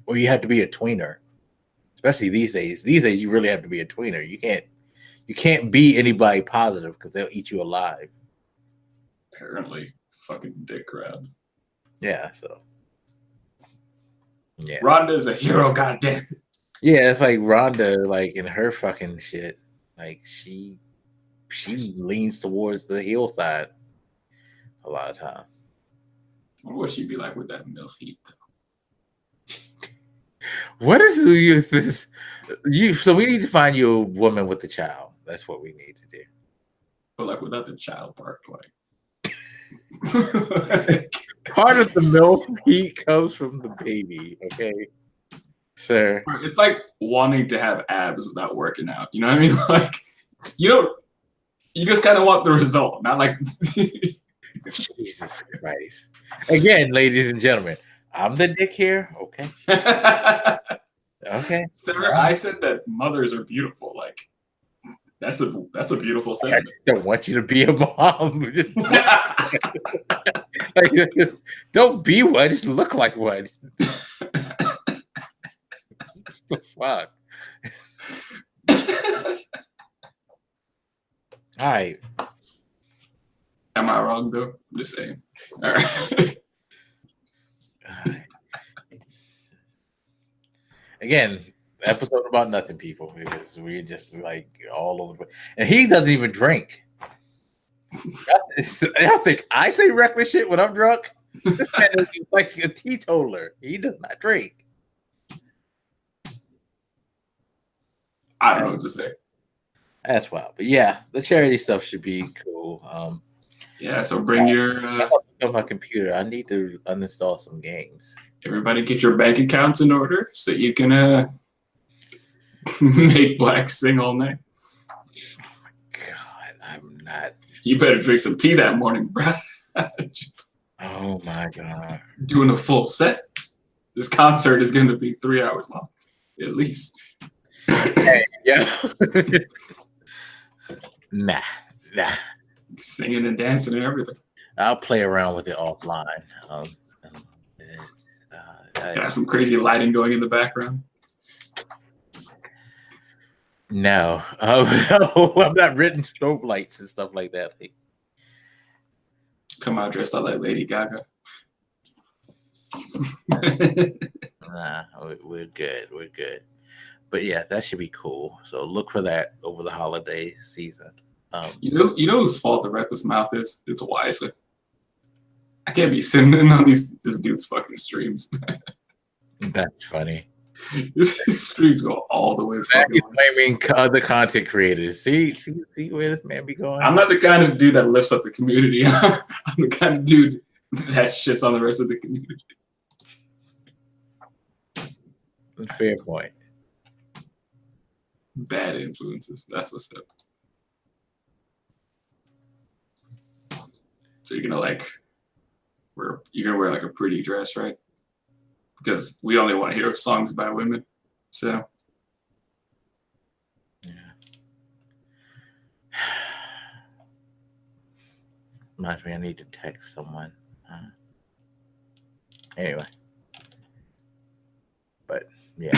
or you have to be a tweener. Especially these days. These days, you really have to be a tweener. You can't be anybody positive because they'll eat you alive. Apparently, fucking dick crowds. Yeah. So. Yeah. Ronda is a hero. Goddamn. Yeah, it's like Rhonda, like in her fucking shit, like she leans towards the heel side a lot of time. What would she be like with that MILF heat though? What is this? So we need to find you a woman with a child. That's what we need to do. But like without the child part, like part of the MILF heat comes from the baby, okay? Sir. It's like wanting to have abs without working out. You know what I mean? Like you just kind of want the result, not like Jesus Christ. Again, ladies and gentlemen, I'm the dick here. Okay. Okay. Sir, I said that mothers are beautiful. Like that's a beautiful I sentiment. don't want you to be a mom. Like, don't be one, just look like one. What the fuck? All right. Am I wrong though? I'm just saying. All right. Again, episode about nothing, people, because we're just like all over the place. And he doesn't even drink. I think I say reckless shit when I'm drunk. This man is like a teetotaler. He does not drink. I don't know what to say. That's wild. But yeah, the charity stuff should be cool. Yeah, so bring your on my computer. I need to uninstall some games. Everybody get your bank accounts in order so you can make Black sing all night. Oh my God, I'm not. You better drink some tea that morning, bro. Just oh my God. Doing a full set. This concert is going to be 3 hours long, at least. Hey, yeah. Nah. Singing and dancing and everything. I'll play around with it offline. Got some crazy lighting going in the background. No, no, I'm not written strobe lights and stuff like that. Come out dressed up like Lady Gaga. Nah, we're good. We're good. But yeah, that should be cool. So look for that over the holiday season. You know whose fault the reckless mouth is? It's Wisely. I can't be sitting in on this dude's fucking streams. That's funny. His streams go all the way. He's blaming other content creators. See where this man be going? I'm not the kind of dude that lifts up the community. I'm the kind of dude that shits on the rest of the community. Fair point. Bad influences. That's what's up. So you're gonna wear like a pretty dress, right? Because we only want to hear songs by women. So yeah. Reminds me, I need to text someone. Anyway. But yeah.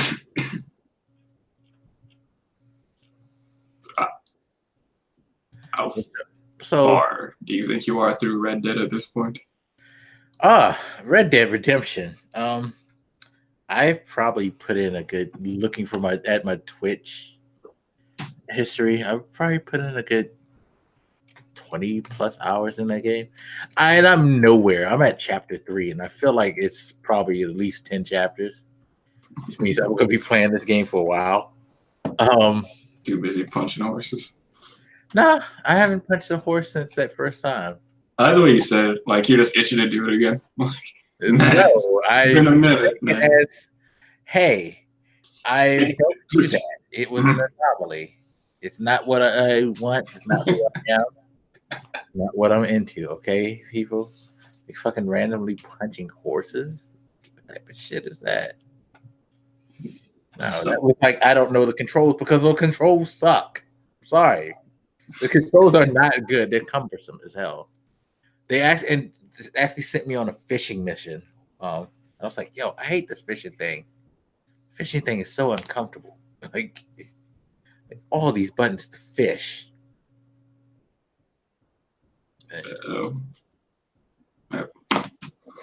How far do you think you are through Red Dead at this point? Red Dead Redemption. I've probably put in a good looking for my Twitch history. I've probably put in a good 20 plus hours in that game. And I'm nowhere. I'm at chapter 3, and I feel like it's probably at least 10 chapters. Which means I'm gonna be playing this game for a while. Too busy punching horses. Nah, I haven't punched a horse since that first time. I like the way you said it. Like you're just itching to do it again. No, it's been a minute. Hey, I don't do that. It was an anomaly. It's not what I want. It's not what I am. Not what I'm into. Okay, people. They fucking randomly punching horses. What type of shit is that? No, that was like I don't know the controls because the controls suck. Sorry, the controls are not good. They're cumbersome as hell. They actually sent me on a fishing mission. I was like, yo, I hate this fishing thing. Fishing thing is so uncomfortable. Like all these buttons to fish.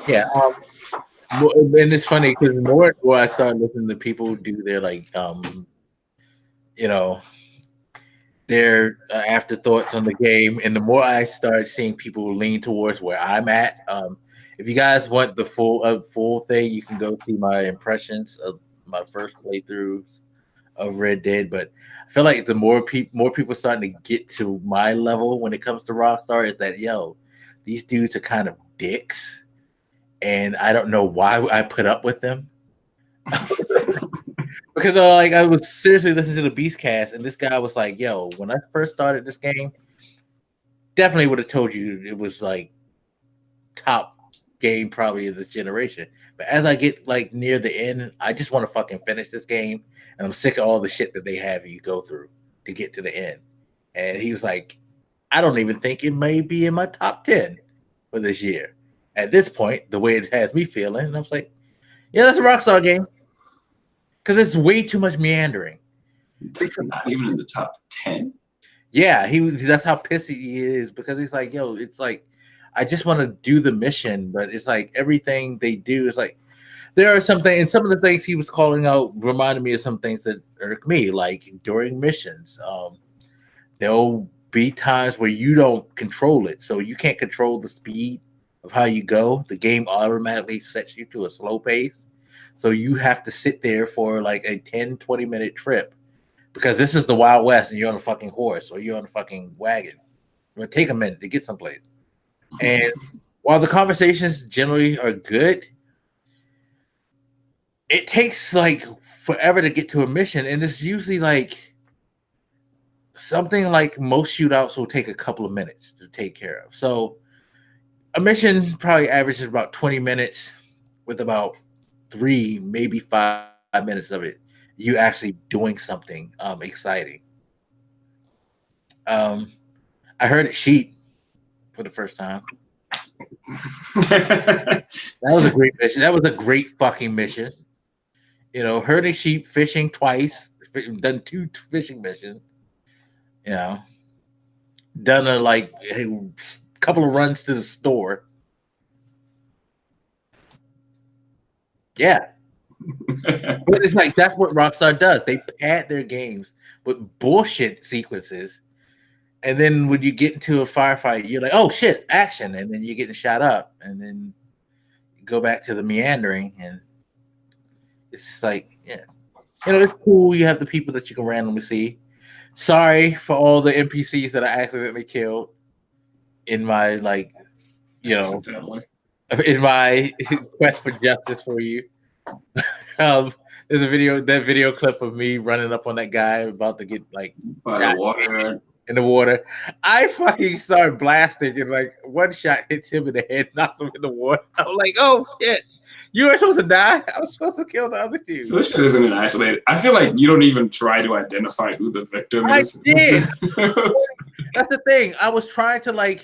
Yeah. And it's funny because the more and more I start listening to people do their like you know, their afterthoughts on the game, and the more I start seeing people lean towards where I'm at. If you guys want the full thing, you can go see my impressions of my first playthroughs of Red Dead. But I feel like the more people starting to get to my level when it comes to Rockstar is that these dudes are kind of dicks, and I don't know why I put up with them. Because like I was seriously listening to the Beastcast, and this guy was like, "Yo, when I first started this game, definitely would have told you it was like top game probably of this generation. But as I get like near the end, I just want to fucking finish this game, and I'm sick of all the shit that they have you go through to get to the end." And he was like, "I don't even think it may be in my top 10 for this year at this point, the way it has me feeling." And I was like, "Yeah, that's a Rockstar game." Because it's way too much meandering. Not even in the top 10. Yeah, that's how pissy he is, because he's like, yo, it's like I just want to do the mission, but it's like everything they do is like there are some things, and some of the things he was calling out reminded me of some things that irk me, like during missions. There'll be times where you don't control it, so you can't control the speed of how you go. The game automatically sets you to a slow pace. So you have to sit there for like a 10, 20-minute trip because this is the Wild West and you're on a fucking horse or you're on a fucking wagon. It's going to take a minute to get someplace. And while the conversations generally are good, it takes like forever to get to a mission. And it's usually like something like most shootouts will take a couple of minutes to take care of. So a mission probably averages about 20 minutes with about 3, maybe 5 minutes of it, you actually doing something exciting. I heard it sheep for the first time. That was a great mission. That was a great fucking mission. Herding sheep, fishing twice, done 2 fishing missions. Done a couple of runs to the store. Yeah. But it's like that's what Rockstar does. They pad their games with bullshit sequences, and then when you get into a firefight, you're like, "Oh shit, action!" And then you're getting shot up, and then you go back to the meandering, and it's like, yeah, it's cool. You have the people that you can randomly see. Sorry for all the NPCs that I accidentally killed in my in my quest for justice for you. There's that video clip of me running up on that guy about to get like by the water. In the water. I fucking started blasting, and like one shot hits him in the head, knocks him in the water. I was like, "Oh shit, you were supposed to die. I was supposed to kill the other dude." So this shit isn't an isolated. I feel like you don't even try to identify who the victim is. I did. That's the thing. I was trying to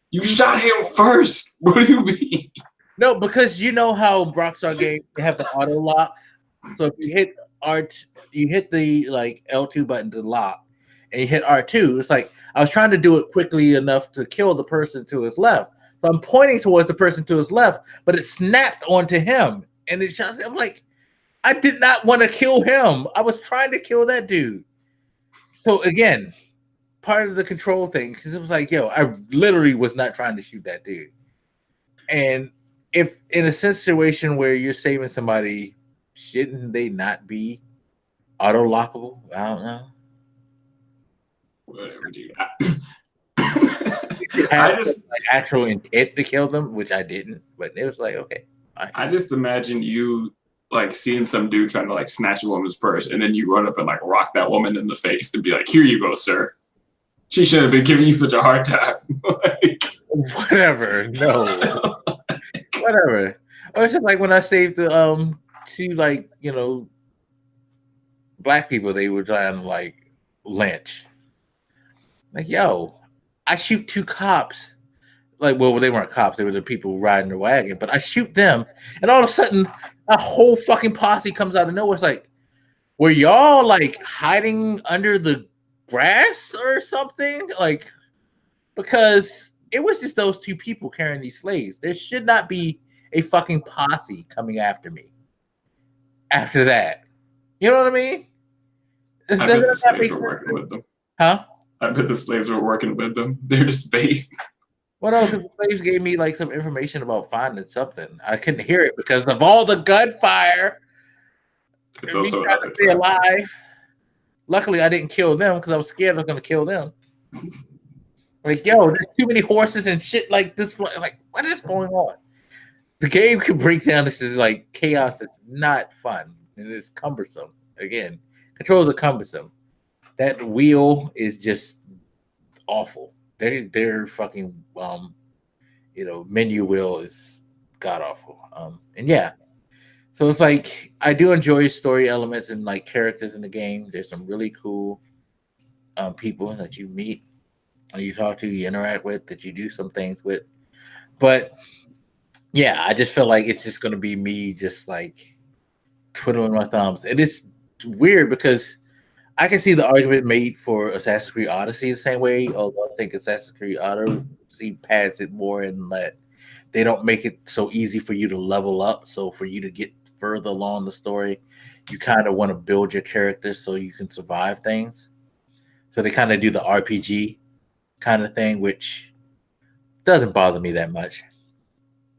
You shot him first. What do you mean? No, because you know how Rockstar games they have the auto lock. So if you hit you hit the L2 button to lock, and you hit R2. It's like I was trying to do it quickly enough to kill the person to his left. So I'm pointing towards the person to his left, but it snapped onto him, and it shot. I'm like, I did not want to kill him. I was trying to kill that dude. So again, part of the control thing, because it was like, yo, I literally was not trying to shoot that dude. And if in a situation where you're saving somebody, shouldn't they not be auto lockable? I don't know. Whatever, dude. I just actual intent to kill them, which I didn't, but it was like, okay. I just imagine you seeing some dude trying to snatch a woman's purse, and then you run up and rock that woman in the face and be like, "Here you go, sir. She should have been giving you such a hard time." Whatever. No. Whatever. Or it's just like when I saved the 2 black people they were trying to lynch. Like, yo, I shoot 2 cops. Like, well, they weren't cops; they were the people riding the wagon. But I shoot them, and all of a sudden, a whole fucking posse comes out of nowhere. It's like, were y'all like hiding under the grass or something? Like, because it was just those 2 people carrying these slaves. There should not be a fucking posse coming after me. After that, you know what I mean? I bet Doesn't the that slaves make were sense? working with them. Huh? I bet the slaves were working with them. They're just bait. Well, no, because the slaves gave me like some information about finding something. I couldn't hear it because of all the gunfire It's and me also trying another to stay trap. alive. Luckily, I didn't kill them because I was scared I was going to kill them. Like, yo, there's too many horses and shit like this. Like, what is going on? The game can break down this is like chaos that's not fun and it's cumbersome. Again, controls are cumbersome. That wheel is just awful. Their fucking menu wheel is god awful. And yeah, so it's like I do enjoy story elements and like characters in the game. There's some really cool people that you meet, you talk to, you interact with, that you do some things with. But yeah, I just feel like it's just gonna be me just like twiddling my thumbs. And it's weird because I can see the argument made for Assassin's Creed Odyssey the same way, although I think Assassin's Creed Odyssey pads it more in that they don't make it so easy for you to level up. So for you to get further along the story, you kind of want to build your character so you can survive things. So they kind of do the RPG kind of thing, which doesn't bother me that much.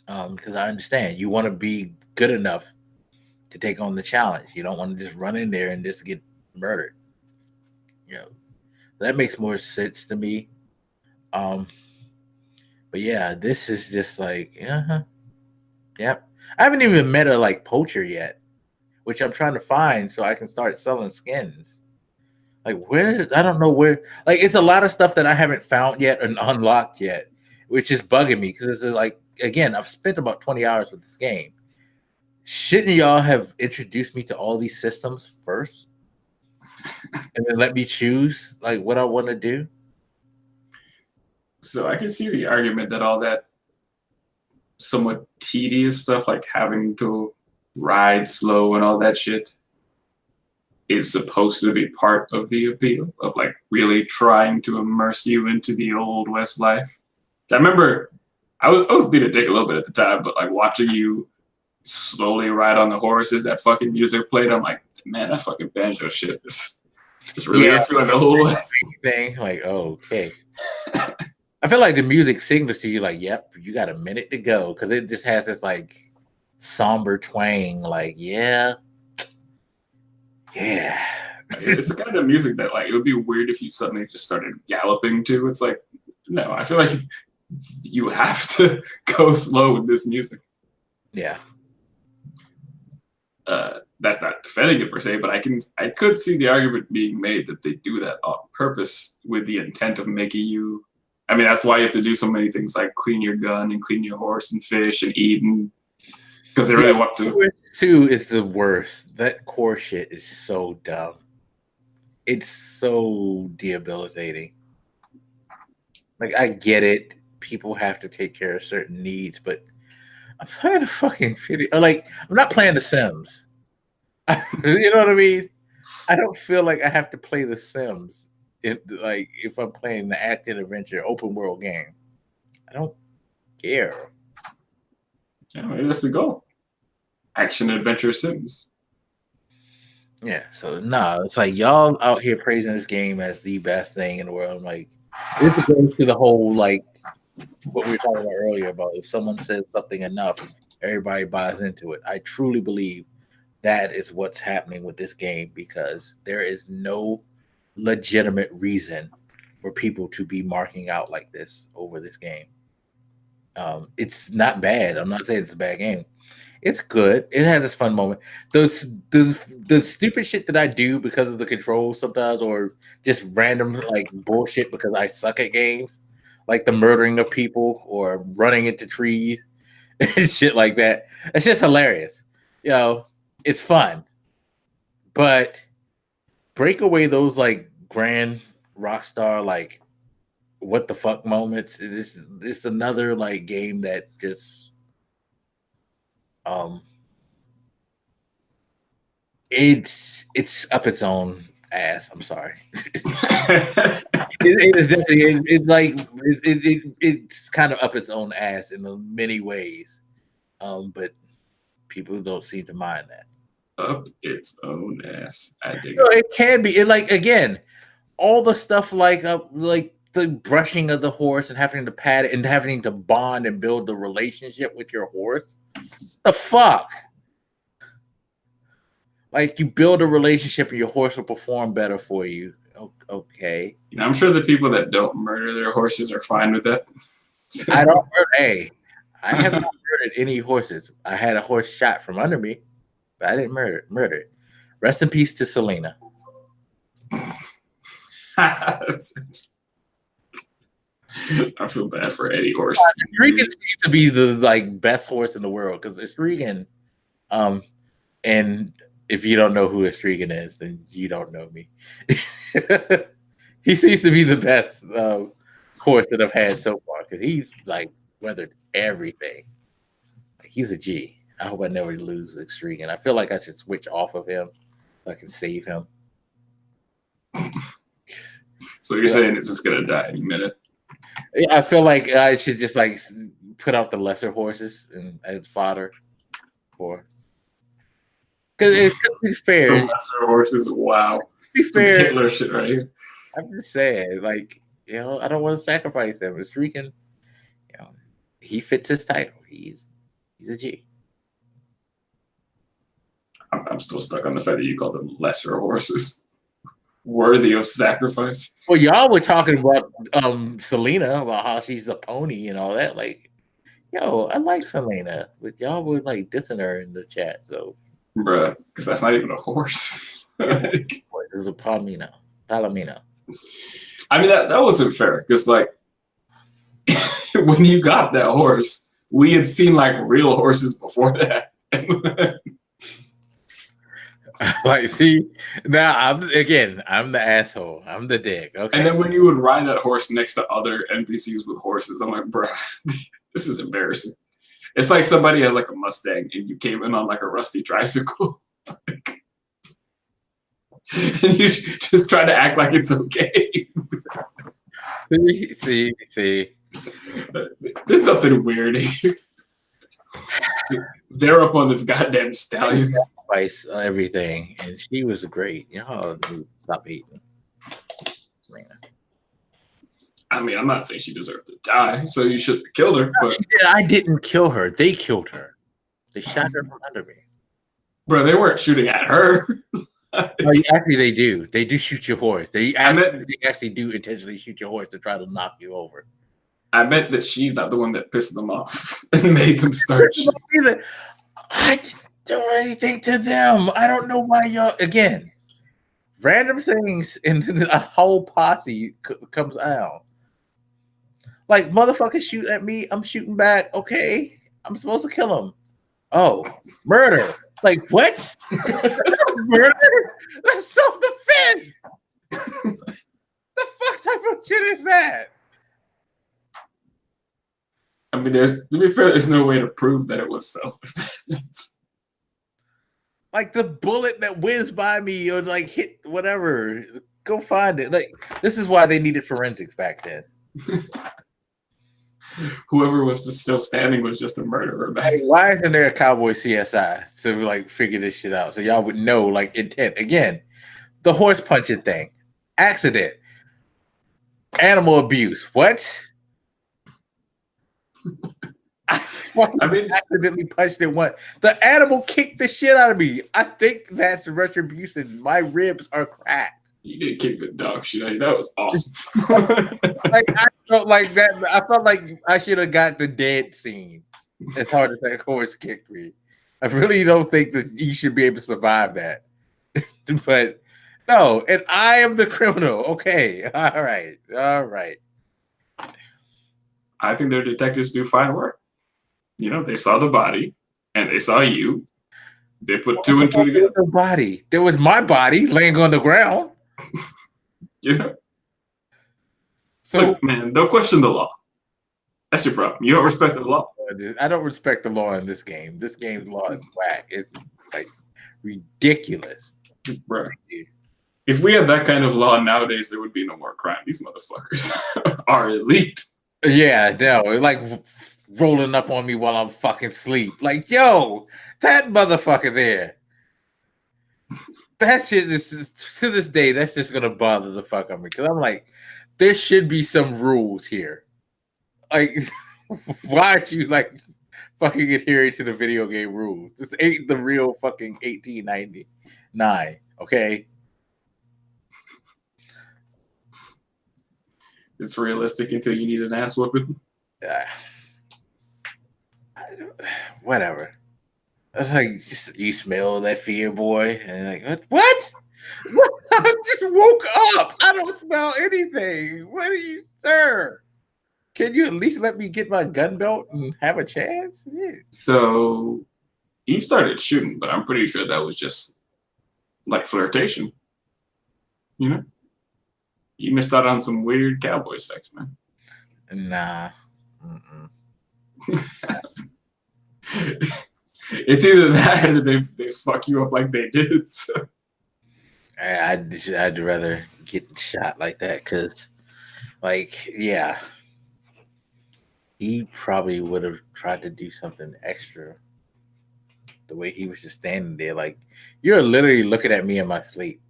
Because I understand you want to be good enough to take on the challenge. You don't want to just run in there and just get murdered. You know, that makes more sense to me. Um, but yeah, this is just like, yep. I haven't even met a like poacher yet, which I'm trying to find so I can start selling skins. Like where I don't know where. Like it's a lot of stuff that I haven't found yet and unlocked yet, which is bugging me because it's like again, I've spent about 20 hours with this game. Shouldn't y'all have introduced me to all these systems first and then let me choose like what I want to do? So I can see the argument that all that somewhat tedious stuff, like having to ride slow and all that shit, is supposed to be part of the appeal of like really trying to immerse you into the old West life. I remember I was being a dick a little bit at the time, but like watching you slowly ride on the horses, that fucking music played. I'm like, man, that fucking banjo shit is really is feeling the whole West thing. Like, oh, okay. I feel like the music signals to you, like, yep, you got a minute to go because it just has this like somber twang, like, yeah. It's the kind of music that like it would be weird if you suddenly just started galloping to. It's like, no, I feel like you have to go slow with this music. Yeah. That's not defending it per se, but I could see the argument being made that they do that on purpose with the intent of making you. I mean, that's why you have to do so many things like clean your gun and clean your horse and fish and eat, because they really want to. 2 is the worst. That core shit is so dumb. It's so debilitating. Like I get it. People have to take care of certain needs, but I'm playing a fucking video. Like I'm not playing The Sims. You know what I mean? I don't feel like I have to play The Sims if I'm playing the action adventure open world game. I don't care. Yeah, maybe that's the goal. Action adventure Sims. Yeah, so no, it's like y'all out here praising this game as the best thing in the world. I'm like, this goes to the whole like what we were talking about earlier about if someone says something enough, everybody buys into it. I truly believe that is what's happening with this game because there is no legitimate reason for people to be marking out like this over this game. It's not bad. I'm not saying it's a bad game. It's good. It has its fun moment. The stupid shit that I do because of the controls sometimes, or just random like bullshit because I suck at games, like the murdering of people or running into trees and shit like that. It's just hilarious. You know, it's fun, but break away those like grand rock star like what the fuck moments. It's another like game that just it's up its own ass. I'm sorry. It is definitely it's kind of up its own ass in many ways. But people don't seem to mind that. Up its own ass. I dig No, it. it can be. It like again, all the stuff like the brushing of the horse and having to pat it and having to bond and build the relationship with your horse. The fuck? Like you build a relationship and your horse will perform better for you. Okay. You know, I'm sure the people that don't murder their horses are fine with that. I don't murder. I have not murdered any horses. I had a horse shot from under me, but I didn't murder it. Rest in peace to Selena. I feel bad for any horse. Regan seems to be the like best horse in the world because it's Regan. And if you don't know who Estrigan is, then you don't know me. He seems to be the best horse that I've had so far because he's like weathered everything. Like, he's a G. I hope I never lose Estrigan. I feel like I should switch off of him so I can save him. So you're saying it's just gonna die any minute? Yeah, I feel like I should just like put out the lesser horses and as fodder for. Because it's fair. The lesser horses, wow. Be fair. Hitler shit right here. I'm just saying, like, you know, I don't want to sacrifice him. It's Regan, you know, he fits his title. He's a G. I'm still stuck on the fact that you call them lesser horses, worthy of sacrifice. Well, y'all were talking about Selena, about how she's a pony and all that. Like, yo, I like Selena, but y'all were like dissing her in the chat. So, bruh, because that's not even a horse. Like, it's a Palomino. I mean, that wasn't fair because, like, when you got that horse, we had seen like real horses before that. Like, see, now I'm the asshole. I'm the dick. Okay. And then when you would ride that horse next to other NPCs with horses, I'm like, bro, this is embarrassing. It's like somebody has like a Mustang and you came in on like a rusty tricycle. And you just try to act like it's okay. See. There's nothing weird here. They're up on this goddamn stallion. Sacrifice everything, and she was great. Y'all stop eating. I mean, I'm not saying she deserved to die, so you shouldn't have killed her. But I didn't kill her. They killed her. They shot her from under me. Bro, they weren't shooting at her. Actually, they do. They do shoot your horse. They actually do intentionally shoot your horse to try to knock you over. I bet that she's not the one that pissed them off and made them start shooting. I didn't do anything to them. I don't know why y'all, again, random things and a whole posse comes out. Like, motherfuckers shoot at me, I'm shooting back. Okay, I'm supposed to kill him. Oh, murder. Like, what? Murder? That's self-defense. The fuck type of shit is that? I mean, to be fair, there's no way to prove that it was self-defense. Like the bullet that whizzed by me or like hit whatever. Go find it. Like, this is why they needed forensics back then. Whoever was just still standing was just a murderer. Like, why isn't there a cowboy CSI to like figure this shit out so y'all would know like intent? Again, the horse punching thing, accident, animal abuse. What? I mean, accidentally punched it once. The animal kicked the shit out of me. I think that's the retribution. My ribs are cracked. You did kick the dog shit out of you. That was awesome. Like, I felt like that. I felt like I should have got the dead scene. As hard as that horse kicked me. I really don't think that you should be able to survive that. But no, and I am the criminal. Okay. All right. I think their detectives do fine work. You know, they saw the body and they saw you. They put two and two together. The body. There was my body laying on the ground. You know? So look, man, don't question the law. That's your problem. You don't respect the law. I don't respect the law in this game. This game's law is whack. It's like ridiculous. Bro. If we had that kind of law nowadays, there would be no more crime. These motherfuckers are elite. Yeah, no, like rolling up on me while I'm fucking asleep. Like, yo, that motherfucker there. That shit is to this day. That's just gonna bother the fuck out of me because I'm like, there should be some rules here. Like, why aren't you like fucking adhering to the video game rules? This ain't the real fucking 1899. Okay. It's realistic until you need an ass whooping. Whatever. I was like, you smell that fear, boy? And like, what? I just woke up. I don't smell anything. What are you, sir? Can you at least let me get my gun belt and have a chance? Yeah. So you started shooting, but I'm pretty sure that was just like flirtation. You know? You missed out on some weird cowboy sex, man. Nah. It's either that or they fuck you up like they did. So. I'd rather get shot like that because, like, yeah, he probably would have tried to do something extra. The way he was just standing there, like, you're literally looking at me in my sleep.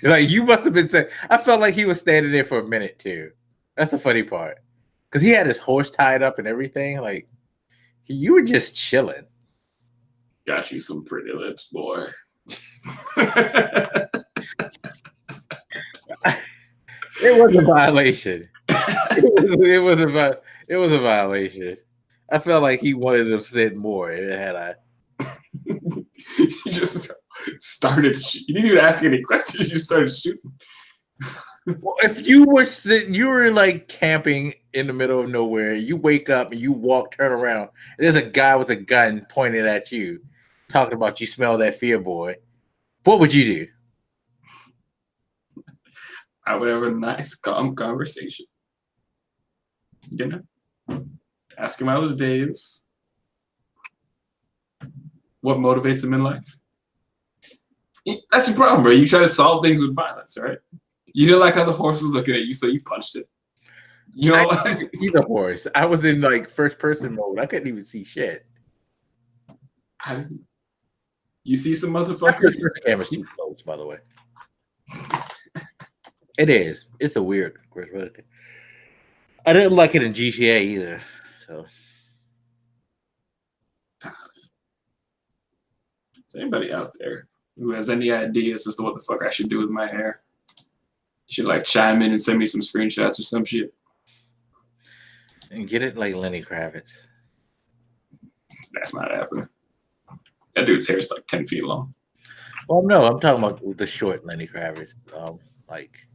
Like, you must have been saying, I felt like he was standing there for a minute too. That's the funny part. Because he had his horse tied up and everything. Like, you were just chilling. Got you some pretty lips, boy. It was a violation. It was a violation. I felt like he wanted to have said more. Had I. You just started. You didn't even ask any questions. You started shooting. Well, if you were sitting, you were like camping in the middle of nowhere. You wake up and you walk, turn around, and there's a guy with a gun pointed at you, talking about you smell that fear, boy. What would you do? I would have a nice, calm conversation. You know, ask him how his day is. What motivates him in life? That's the problem, bro. You try to solve things with violence, right? You didn't like how the horse was looking at you, so you punched it. You know, I didn't see the horse. I was in like first person mode. I couldn't even see shit. You see some motherfuckers. The camera's too close, by the way. It is. It's a weird. I didn't like it in GTA either. So, is anybody out there who has any ideas as to what the fuck I should do with my hair? You should like chime in and send me some screenshots or some shit. And get it like Lenny Kravitz. That's not happening. That dude's hair is like 10 feet long. Well, no, I'm talking about the short Lenny Kravitz, like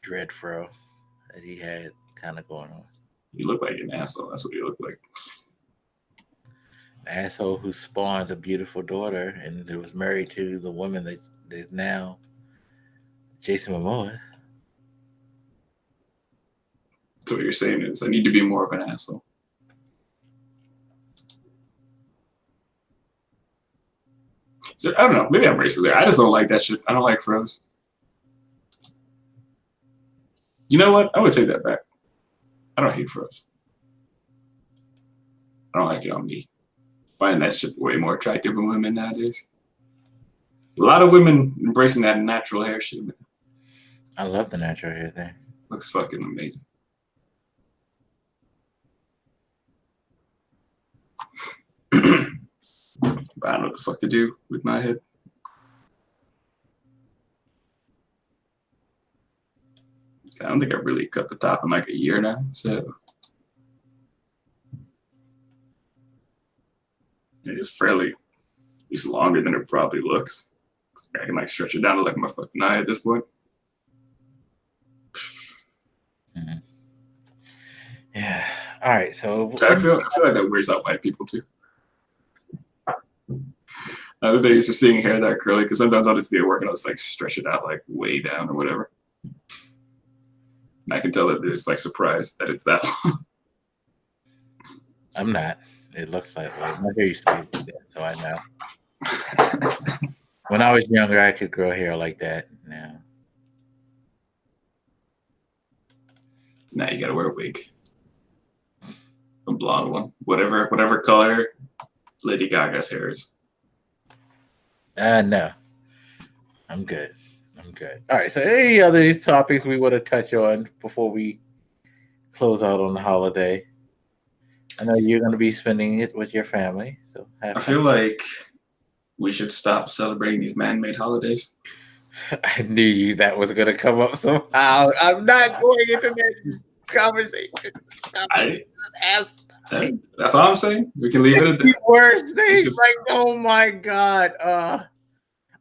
dread fro that he had kind of going on. You look like an asshole. That's what you look like. An asshole who spawned a beautiful daughter and was married to the woman that is now Jason Momoa. So what you're saying is I need to be more of an asshole. So, I don't know. Maybe I'm racist there. I just don't like that shit. I don't like froze. You know what? I would take that back. I don't hate froze. I don't like it on me. Finding that shit way more attractive in women nowadays. A lot of women embracing that natural hair shit, man. I love the natural hair thing. Looks fucking amazing. But I don't know what the fuck to do with my head. I don't think I've really cut the top in like a year now, so it is fairly, at least longer than it probably looks. I can like stretch it down to like my fucking eye at this point. Mm-hmm. Yeah. All right. So I feel like that wears out white people too. They're used to seeing hair that curly because sometimes I'll just be at work and I'll just like stretch it out like way down or whatever. And I can tell that they're just like surprised that it's that long. I'm not. It looks like my hair used to be like that, so I know. When I was younger, I could grow hair like that. Now, Now you gotta wear a wig. A blonde one. Whatever color Lady Gaga's hair is. no, I'm good. I'm good. All right. So, any other topics we want to touch on before we close out on the holiday? I know you're going to be spending it with your family, so have I fun. feel like we should stop celebrating these man-made holidays. I knew that was going to come up somehow. I'm not going into that conversation. That's all I'm saying. We can leave it at The that. worst thing, like, oh my god.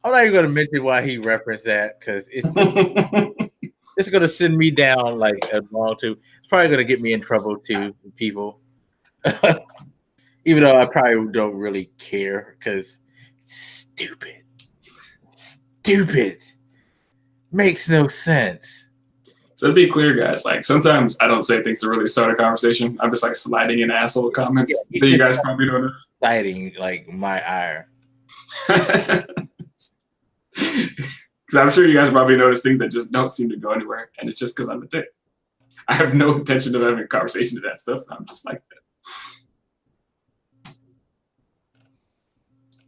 I'm not even going to mention why he referenced that because it's going to send me down like a long too. It's probably going to get me in trouble too, people. Even though I probably don't really care because stupid makes no sense. So to be clear, guys, like sometimes I don't say things to really start a conversation. I'm just like sliding in asshole comments that you guys probably don't know. Exciting, like my ire. Because I'm sure you guys probably notice things that just don't seem to go anywhere, and it's just because I'm a dick. I have no intention of having a conversation to that stuff. I'm just like that.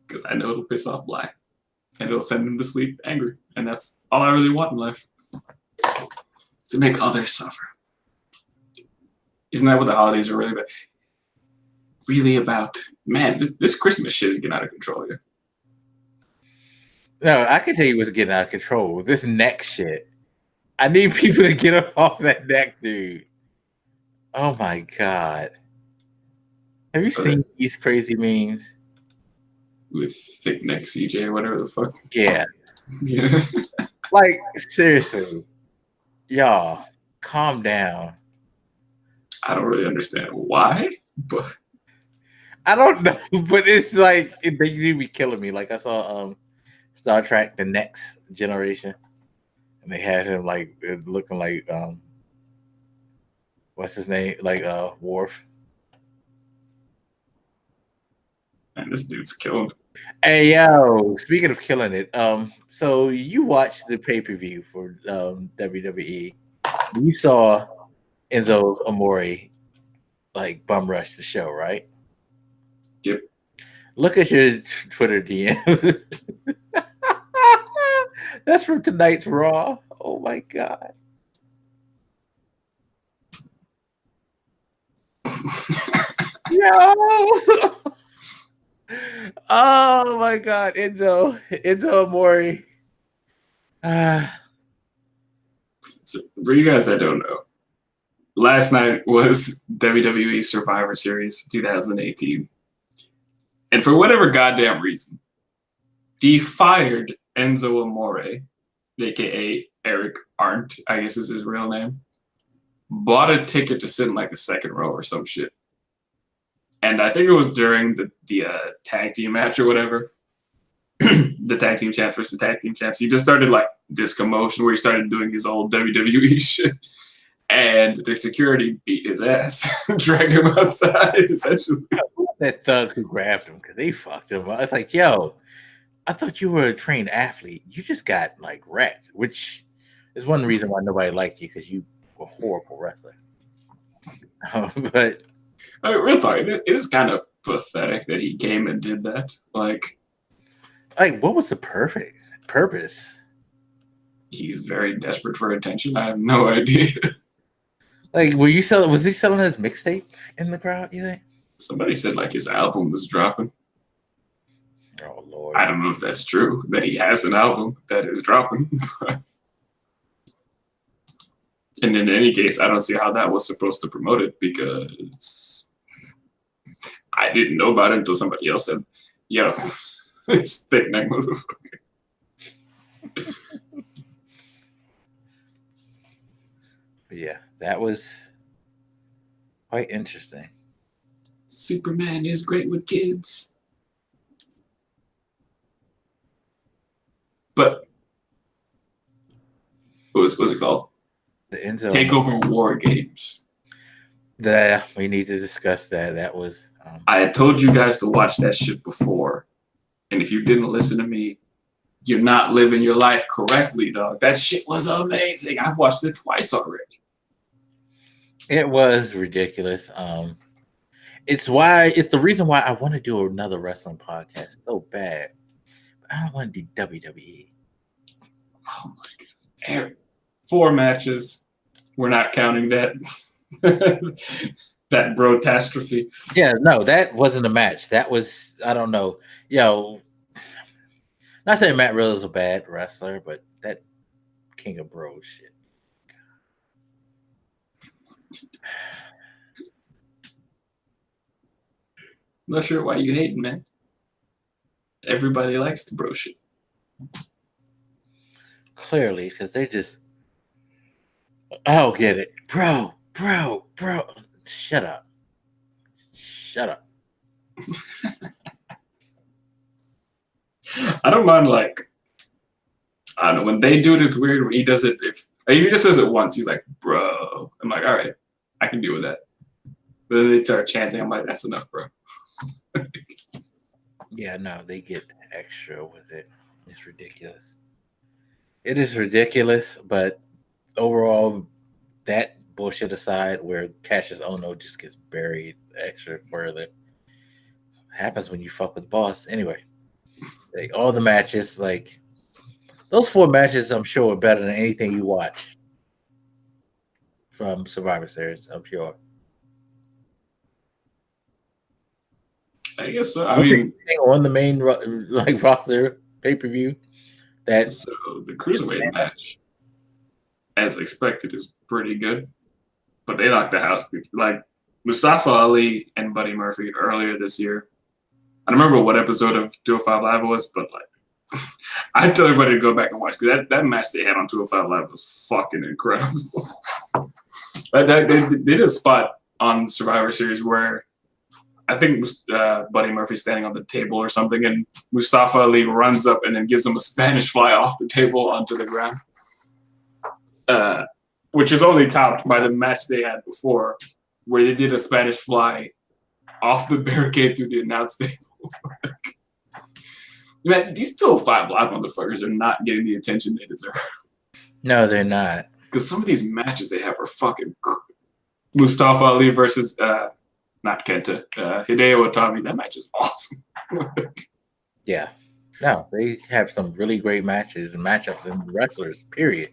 Because I know it'll piss off Black, and it'll send him to sleep angry, and that's all I really want in life. To make others suffer. Isn't that what the holidays are really about? Really about? Man, this Christmas shit is getting out of control here. No, I can tell you what's getting out of control. This neck shit. I need people to get off that neck, dude. Oh my god. Have you seen these crazy memes? With thick neck CJ or whatever the fuck. Yeah. Yeah. Like, seriously. Y'all, calm down. I don't really understand why, but I don't know, but it's like they need to be killing me. Like I saw Star Trek: The Next Generation, and they had him like looking like what's his name? Like Worf. man, this dude's killing it. Hey yo, speaking of killing it, so you watched the pay-per-view for WWE. You saw Enzo Amore like bum rush the show, right? Yep. Look at your Twitter DM. That's from tonight's Raw. Oh my god. Yo. Oh my god, Enzo Amore. So for you guys that don't know, last night was WWE Survivor Series 2018. And for whatever goddamn reason, he fired Enzo Amore, aka Eric Arndt, I guess is his real name, bought a ticket to sit in like the second row or some shit. And I think it was during the tag team match or whatever. The tag team champs versus the tag team champs. He just started like this commotion where he started doing his old WWE shit. And the security beat his ass, dragged him outside, essentially. That thug who grabbed him because they fucked him up. It's like, yo, I thought you were a trained athlete. You just got like wrecked, which is one reason why nobody liked you because you were a horrible wrestler. But I mean, real talk, it is kind of pathetic that he came and did that. Like, what was the perfect purpose? He's very desperate for attention. I have no idea. Like, was he selling his mixtape in the crowd, you think? Somebody said like his album was dropping. Oh Lord. I don't know if that's true, that he has an album that is dropping. And in any case, I don't see how that was supposed to promote it because I didn't know about it until somebody else said, yo, this thick neck motherfucker. Yeah, that was quite interesting. Superman is great with kids. But what was it called? The Enzo Takeover War Games. we need to discuss that. That was. I had told you guys to watch that shit before, and if you didn't listen to me, you're not living your life correctly, dog. That shit was amazing. I've watched it twice already. It was ridiculous. It's the reason why I want to do another wrestling podcast so bad. But I don't want to do WWE. Oh my god. 4 matches. We're not counting that that brotastrophe. Yeah, no, that wasn't a match. That was, I don't know. Yo, not saying Matt Riddle's a bad wrestler, but that King of Bros shit. Not sure why you hating, man. Everybody likes the bro shit. Clearly, because they just, I don't get it. Bro. Shut up. I don't mind, like, I don't know, when they do it, it's weird. When he does it, if he just says it once, he's like, bro. I'm like, all right, I can deal with that. But then they start chanting, I'm like, that's enough, bro. Yeah, no, they get extra with it. It's ridiculous. It is ridiculous, but overall, that bullshit aside, where Cassius Ono just gets buried extra further, happens when you fuck with the boss. Anyway, like all the matches, like those 4 matches, I'm sure are better than anything you watch from Survivor Series. I'm sure. I guess so. I mean, on the main like roster pay-per-view, that's so the cruiserweight match, as expected, is pretty good, but they knocked the house. Like Mustafa Ali and Buddy Murphy earlier this year. I don't remember what episode of 205 Live it was, but like, I tell everybody to go back and watch because that match they had on 205 Live was fucking incredible. They did a spot on Survivor Series where I think Buddy Murphy standing on the table or something, and Mustafa Ali runs up and then gives him a Spanish fly off the table onto the ground, which is only topped by the match they had before, where they did a Spanish fly off the barricade through the announce table. Man, these 205 Live motherfuckers are not getting the attention they deserve. No, they're not. Because some of these matches they have are fucking Mustafa Ali versus not Kenta, Hideo Itami. That match is awesome. Yeah. No, they have some really great matches and matchups and wrestlers, period.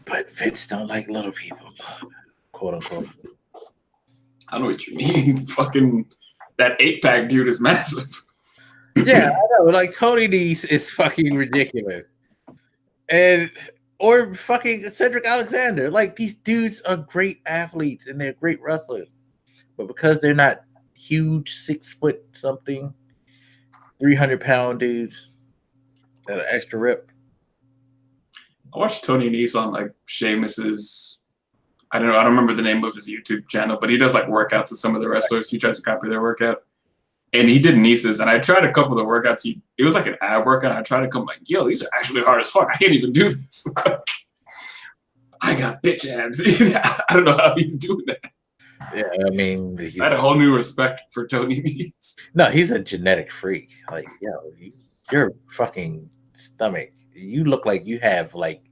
But Vince don't like little people, quote unquote. I know what you mean. Fucking that 8-pack dude is massive. Yeah, I know. Like Tony Nese is fucking ridiculous. Or fucking Cedric Alexander. Like these dudes are great athletes and they're great wrestlers. But because they're not huge 6 foot something, 300-pound dudes that are extra ripped. I watched Tony Nese on like Sheamus's, I don't remember the name of his YouTube channel, but he does like workouts with some of the wrestlers. He tries to copy their workout. And he did Nese's, and I tried a couple of the workouts. It was like an ab workout. I tried to come like, yo, these are actually hard as fuck. I can't even do this. I got bitch abs. I don't know how he's doing that. Yeah, I mean, I had a whole new respect for Tony Nese. No, he's a genetic freak. Like, your fucking stomach, you look like you have like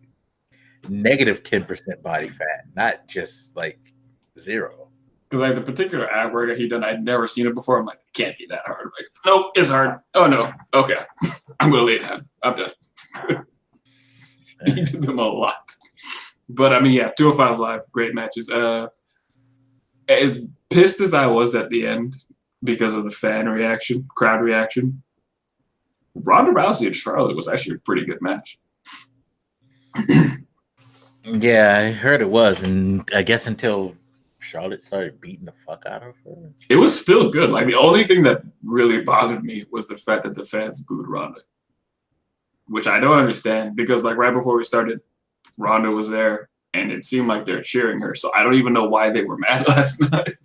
negative 10% body fat, not just like 0. Because like the particular ab workout he done, I'd never seen it before. I'm like, it can't be that hard. I'm like, nope, it's hard. Oh no, okay, I'm gonna lay down. I'm done. He did them a lot. But I mean, yeah, 205 Live, great matches. As pissed as I was at the end because of the crowd reaction, Ronda Rousey and Charlotte was actually a pretty good match. Yeah, I heard it was, and I guess until Charlotte started beating the fuck out of her, it was still good. Like the only thing that really bothered me was the fact that the fans booed Ronda, which I don't understand because like right before we started, Ronda was there and it seemed like they're cheering her. So I don't even know why they were mad last night.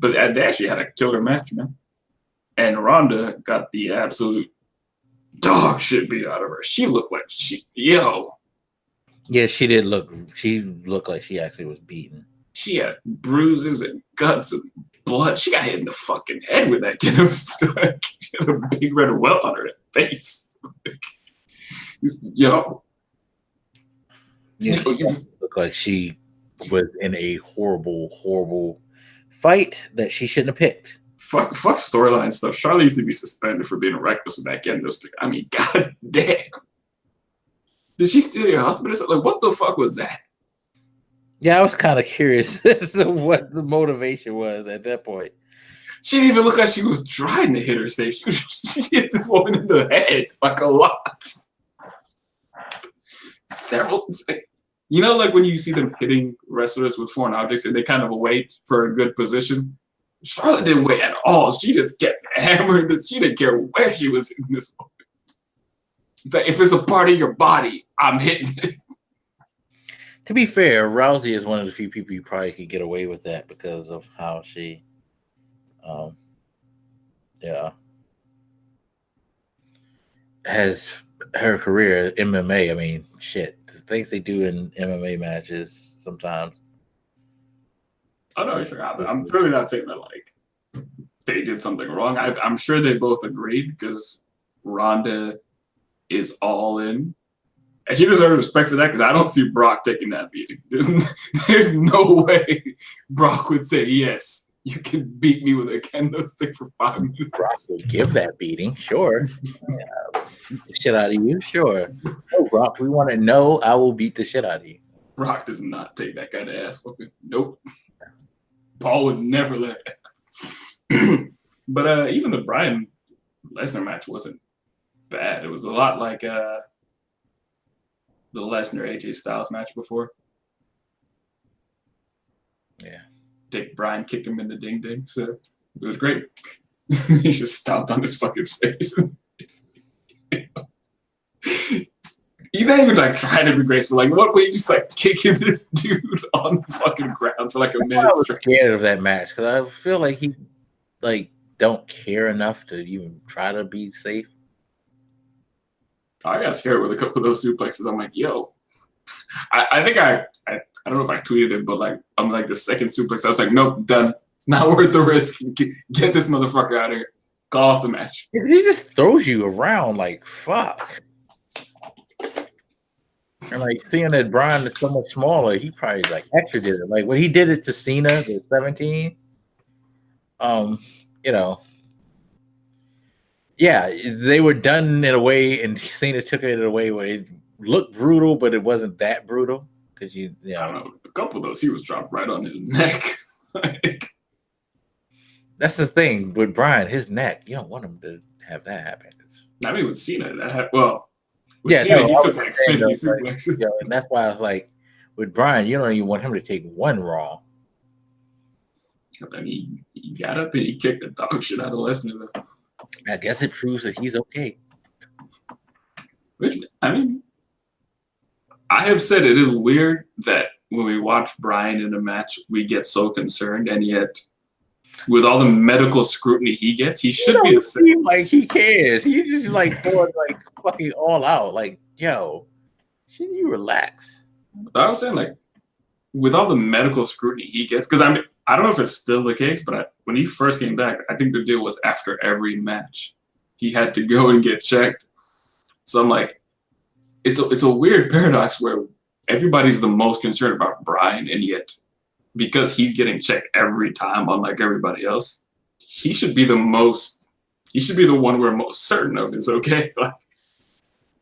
But they actually had a killer match, man. And Ronda got the absolute dog shit beat out of her. She looked like yo. Yeah, she did look. She looked like she actually was beaten. She had bruises and guts and blood. She got hit in the fucking head with that kid. It was like, she had a big red welt on her face. Yo. Yeah, she looked like she was in a horrible fight that she shouldn't have picked. Fuck storyline stuff. Charlotte needs to be suspended for being reckless with that kendo stick. I mean, god damn. Did she steal your husband or something? Like, what the fuck was that? Yeah, I was kind of curious as to what the motivation was at that point. She didn't even look like she was trying to hit her safe. She hit this woman in the head like a lot. Several. You know, like when you see them hitting wrestlers with foreign objects and they kind of wait for a good position? Charlotte didn't wait at all. She just kept hammering this. She didn't care where she was hitting this woman. It's like, if it's a part of your body, I'm hitting it. To be fair, Rousey is one of the few people you probably could get away with that because of how she, has her career in MMA. I mean, shit, the things they do in MMA matches sometimes. Oh no, sure. I'm certainly not saying that like they did something wrong. I'm sure they both agreed because Ronda is all in. And she deserves respect for that because I don't see Brock taking that beating. There's no way Brock would say, yes, you can beat me with a kendo stick for 5 minutes. Brock would give that beating, sure. Yeah, beat the shit out of you, sure. No, Brock, we want to know. I will beat the shit out of you. Brock does not take that kind of ass whooping. Nope. Paul would never let it. But even the Bryan Lesnar match wasn't bad. It was a lot like the Lesnar AJ Styles match before. Yeah. Dick Bryan kicked him in the ding ding, so it was great. He just stomped on his fucking face. He's not even like trying to be graceful. Like, what way you just like kicking this dude on the fucking ground for like a minute? I was scared of that match because I feel like he like don't care enough to even try to be safe. I got scared with a couple of those suplexes. I'm like, yo, I think I don't know if I tweeted it, but like I'm like the second suplex. I was like, nope, done. It's not worth the risk. Get this motherfucker out of here. Call off the match. He just throws you around like fuck. And like seeing that Bryan is so much smaller, he probably like extra did it. Like when he did it to Cena, the 17. You know, yeah, they were done in a way, and Cena took it in a way where it looked brutal, but it wasn't that brutal because I don't know, a couple of those he was dropped right on his neck. Like, that's the thing with Bryan, his neck. You don't want him to have that happen. I mean, with Cena, Cena, he took like 50 suplexes. Yeah, and that's why I was like, with Bryan, you don't even want him to take one wrong. And he got up and he kicked the dog shit out of Lesnar, though. I guess it proves that he's okay. Which, I mean, I have said it is weird that when we watch Bryan in a match, we get so concerned, and yet with all the medical scrutiny he gets, he should be the same. Like he cares. He just like going like fucking all out. Like, yo, shouldn't you relax? But I was saying, like, with all the medical scrutiny he gets, because I mean, I don't know if it's still the case, but when he first came back, I think the deal was after every match, he had to go and get checked. So I'm like, it's a weird paradox where everybody's the most concerned about Bryan, and yet because he's getting checked every time, unlike everybody else, he should be the one we're most certain of is okay. Like,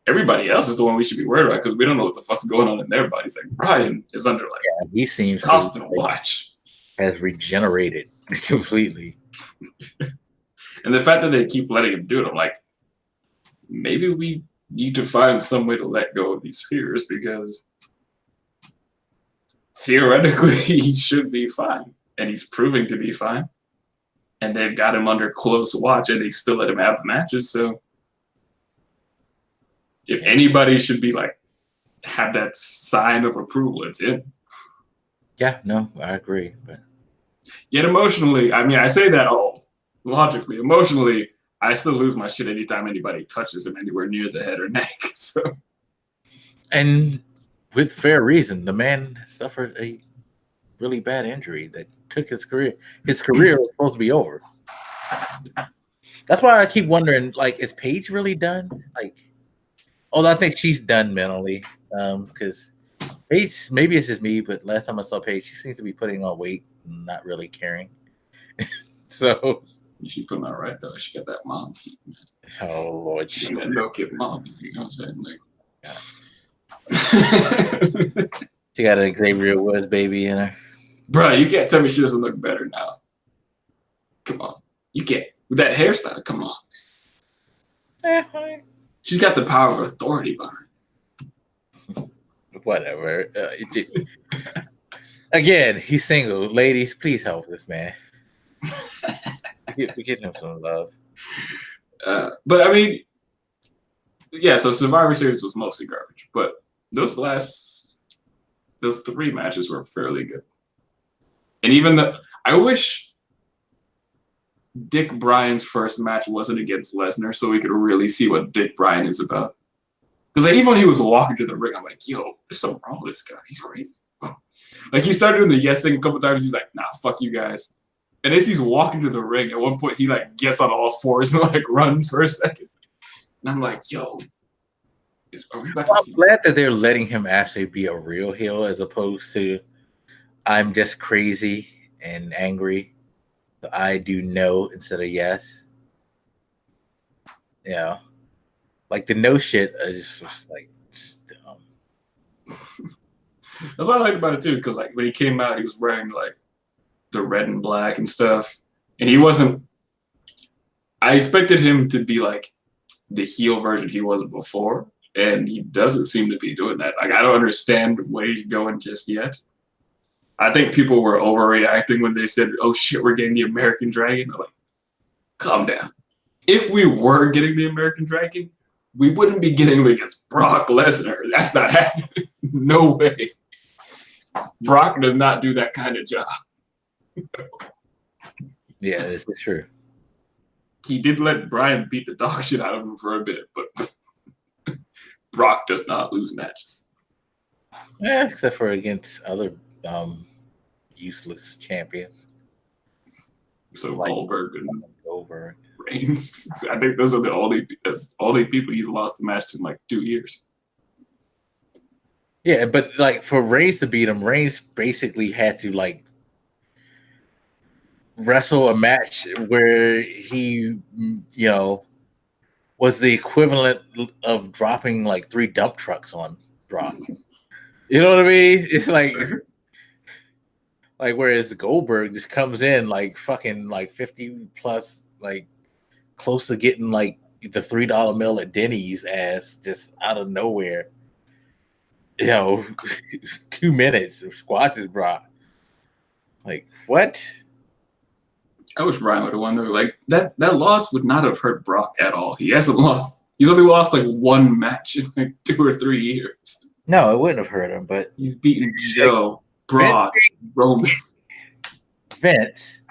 everybody else is the one we should be worried about because we don't know what the fuck's going on in their bodies. Like Bryan is under like he seems constant watch. Has regenerated completely. And the fact that they keep letting him do it, I'm like, maybe we need to find some way to let go of these fears because theoretically he should be fine. And he's proving to be fine. And they've got him under close watch and they still let him have the matches. So if anybody should be like, have that sign of approval, it's him. Yeah, no, I agree. But yet emotionally, I mean, I say that all logically. Emotionally, I still lose my shit anytime anybody touches him anywhere near the head or neck. So, And with fair reason, the man suffered a really bad injury that took his career. His career was supposed to be over. That's why I keep wondering, like, is Paige really done? Like, oh, I think she's done mentally. Because Paige, maybe it's just me, but last time I saw Paige, she seems to be putting on weight and not really caring. So, she put him out right though. She got that mom. oh Lord, She got that no kid mom. You know what I'm saying? Like, she got an Xavier Woods baby in her. bro, you can't tell me she doesn't look better now. Come on, you can't with that hairstyle. Come on. She's got the power of authority behind. Whatever. Again, he's single. Ladies, please help this man. Get him some love. But I mean, yeah. So Survivor Series was mostly garbage, but those 3 matches were fairly good. And even I wish Dick Bryan's first match wasn't against Lesnar, so we could really see what Dick Bryan is about. Because like, even when he was walking to the ring, I'm like, yo, there's something wrong with this guy. He's crazy. Like he started doing the yes thing a couple times. He's like, nah, fuck you guys. And as he's walking to the ring, at one point he like gets on all fours and like runs for a second. And I'm like, yo, are we about to see? I'm glad that they're letting him actually be a real heel as opposed to I'm just crazy and angry. So I do no instead of yes. Yeah. Like the no shit is just like dumb. That's what I like about it too, because like when he came out, he was wearing like the red and black and stuff, and he wasn't. I expected him to be like the heel version he was before, and he doesn't seem to be doing that. Like I don't understand where he's going just yet. I think people were overreacting when they said, "Oh shit, we're getting the American Dragon." I'm like, calm down. If we were getting the American Dragon, we wouldn't be getting him against Brock Lesnar. That's not happening. No way. Brock does not do that kind of job. Yeah, this is true. He did let Bryan beat the dog shit out of him for a bit, but Brock does not lose matches. Yeah, except for against other useless champions. So Like Goldberg and Goldberg. Reigns. I think those are the only people he's lost the match to in like 2 years. Yeah, but like for Reigns to beat him, Reigns basically had to like wrestle a match where he, was the equivalent of dropping like 3 dump trucks on Brock. You know what I mean? It's like whereas Goldberg just comes in like fucking like 50 plus, like close to getting like the $3 meal at Denny's ass just out of nowhere. 2 minutes of squashes Brock. Like what? I wish Bryan would have won though. Like that loss would not have hurt Brock at all. He hasn't lost. He's only lost like 1 match in like 2 or 3 years. No, it wouldn't have hurt him, but He's beaten Joe, Brock, Roman. Vince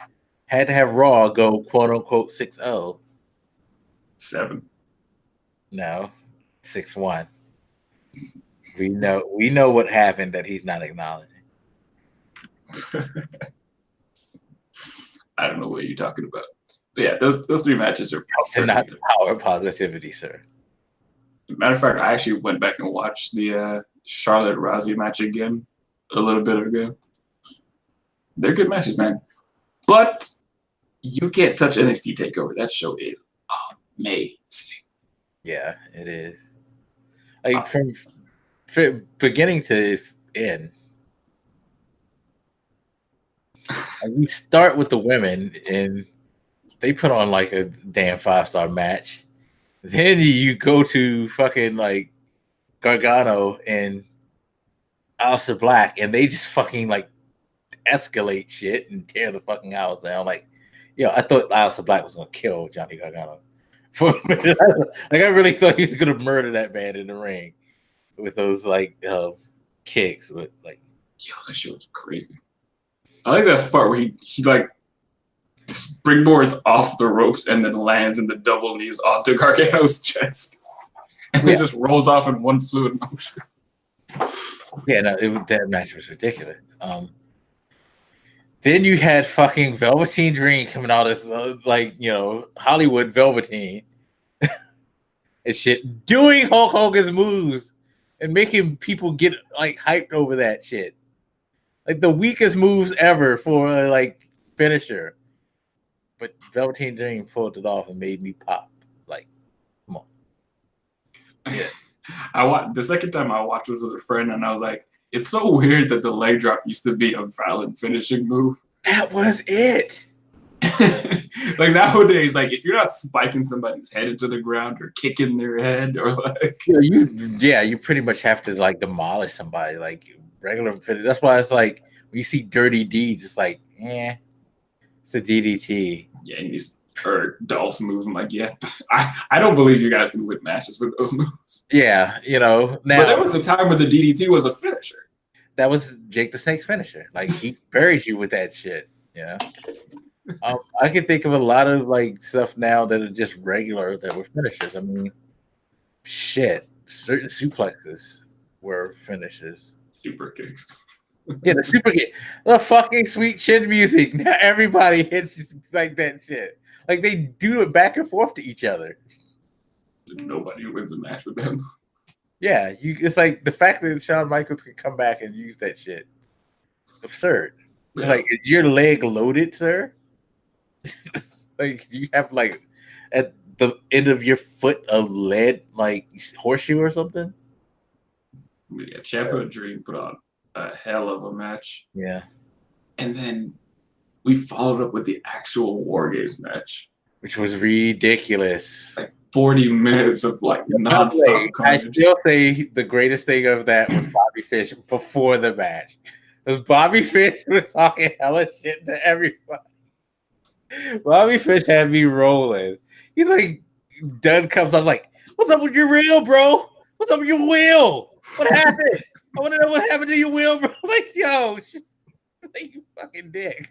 had to have Raw go quote unquote 6-0. 7. No, 6-1. We know what happened that he's not acknowledging. I don't know what you're talking about. But yeah, those 3 matches are not power positivity, sir. Matter of fact, I actually went back and watched the Charlotte Rousey match again a little bit ago. They're good matches, man. But you can't touch NXT TakeOver. That show is amazing. Yeah, it is. Like from beginning to end. We start with the women, and they put on like a damn 5-star match. Then you go to fucking like Gargano and Aleister Black, and they just fucking like escalate shit and tear the fucking house down. Like, I thought Aleister Black was gonna kill Johnny Gargano. Like, I really thought he was gonna murder that man in the ring with those like kicks. But like, that shit was crazy. I like that part where he like springboards off the ropes and then lands in the double knees onto Gargano's chest. And then just rolls off in one fluid motion. Yeah, no, that match was ridiculous. Then you had fucking Velveteen Dream coming out as Hollywood Velveteen and shit, doing Hulk Hogan's moves and making people get like hyped over that shit. Like the weakest moves ever for like finisher. But Velveteen Dream pulled it off and made me pop. Like, come on. Yeah. The second time I watched was with a friend, and I was like, it's so weird that the leg drop used to be a valid finishing move. That was it. Like nowadays, like if you're not spiking somebody's head into the ground or kicking their head or like you pretty much have to like demolish somebody like regular finish. That's why it's like when you see dirty deeds, it's like, it's a DDT. Yeah, and or Dolph's moves. I'm like, yeah, I don't believe you guys can win matches with those moves. Yeah, now but there was a time where the DDT was a finisher. That was Jake the Snake's finisher. Like he buries you with that shit. Yeah. I can think of a lot of like stuff now that are just regular that were finishers. I mean, shit. Certain suplexes were finishes. Super kicks. Yeah, the super kick. The fucking sweet chin music. Now everybody hits like that shit. Like they do it back and forth to each other. Nobody wins a match with them. Yeah, it's like the fact that Shawn Michaels can come back and use that shit. Absurd. Yeah. Like, is your leg loaded, sir? Like, you have like at the end of your foot a lead like horseshoe or something? Yeah, Ciampa Dream put on a hell of a match. Yeah. And then we followed up with the actual War Games match, which was ridiculous. Like 40 minutes of like nonstop. I still say the greatest thing of that was Bobby Fish before the match. Because Bobby Fish was talking hella shit to everybody. Bobby Fish had me rolling. He's like, Dunn comes up like, what's up with your reel, bro? What's up with your wheel? What happened? I want to know what happened to your wheel, bro. I'm like, yo, like you fucking dick.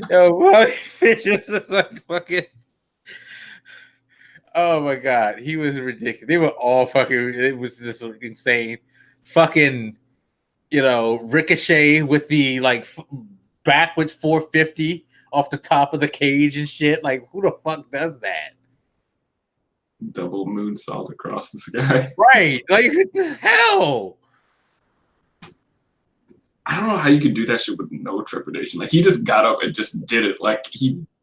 Yo, Bobby Fish was just like fucking. Oh my god, he was ridiculous. They were all fucking. It was just insane. Fucking, Ricochet with the like backwards 450 off the top of the cage and shit. Like, who the fuck does that? Double moonsault across the sky. Right? Like, what the hell? I don't know how you could do that shit with no trepidation. Like, he just got up and just did it. Like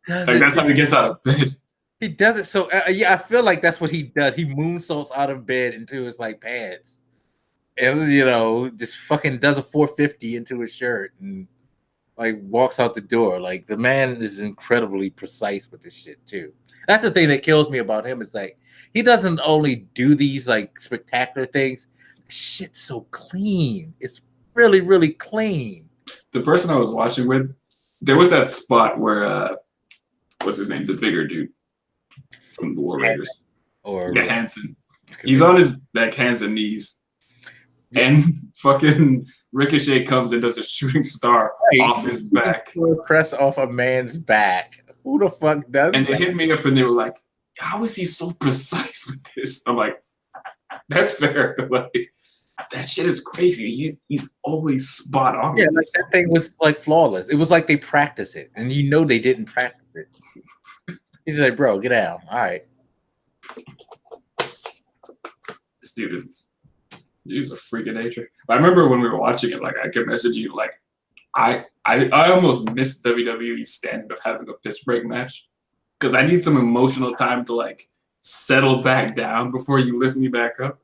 that's how he gets out of bed. He does it so yeah. I feel like that's what he does. He moonsaults out of bed into his like pants, and just fucking does a 450 into his shirt and like walks out the door. Like the man is incredibly precise with this shit too. That's the thing that kills me about him. It's like he doesn't only do these like spectacular things. Shit's so clean. It's really, really clean. The person I was watching with, there was that spot where what's his name? The bigger dude from the War Raiders. Hansen. He's on his hands and knees. And fucking Ricochet comes and does a shooting star off his back. Press off a man's back. Who the fuck does and that? They hit me up and they were like, how is he so precise with this? I'm like, that's fair. Like, that shit is crazy. He's always spot on. Yeah, like that thing was like flawless. It was like they practiced it, and they didn't practice it. He's like, bro, get out. All right. This dude's a freak of nature. I remember when we were watching it, like I kept messaging you, like I almost missed WWE's standard of having a piss break match because I need some emotional time to like settle back down before you lift me back up.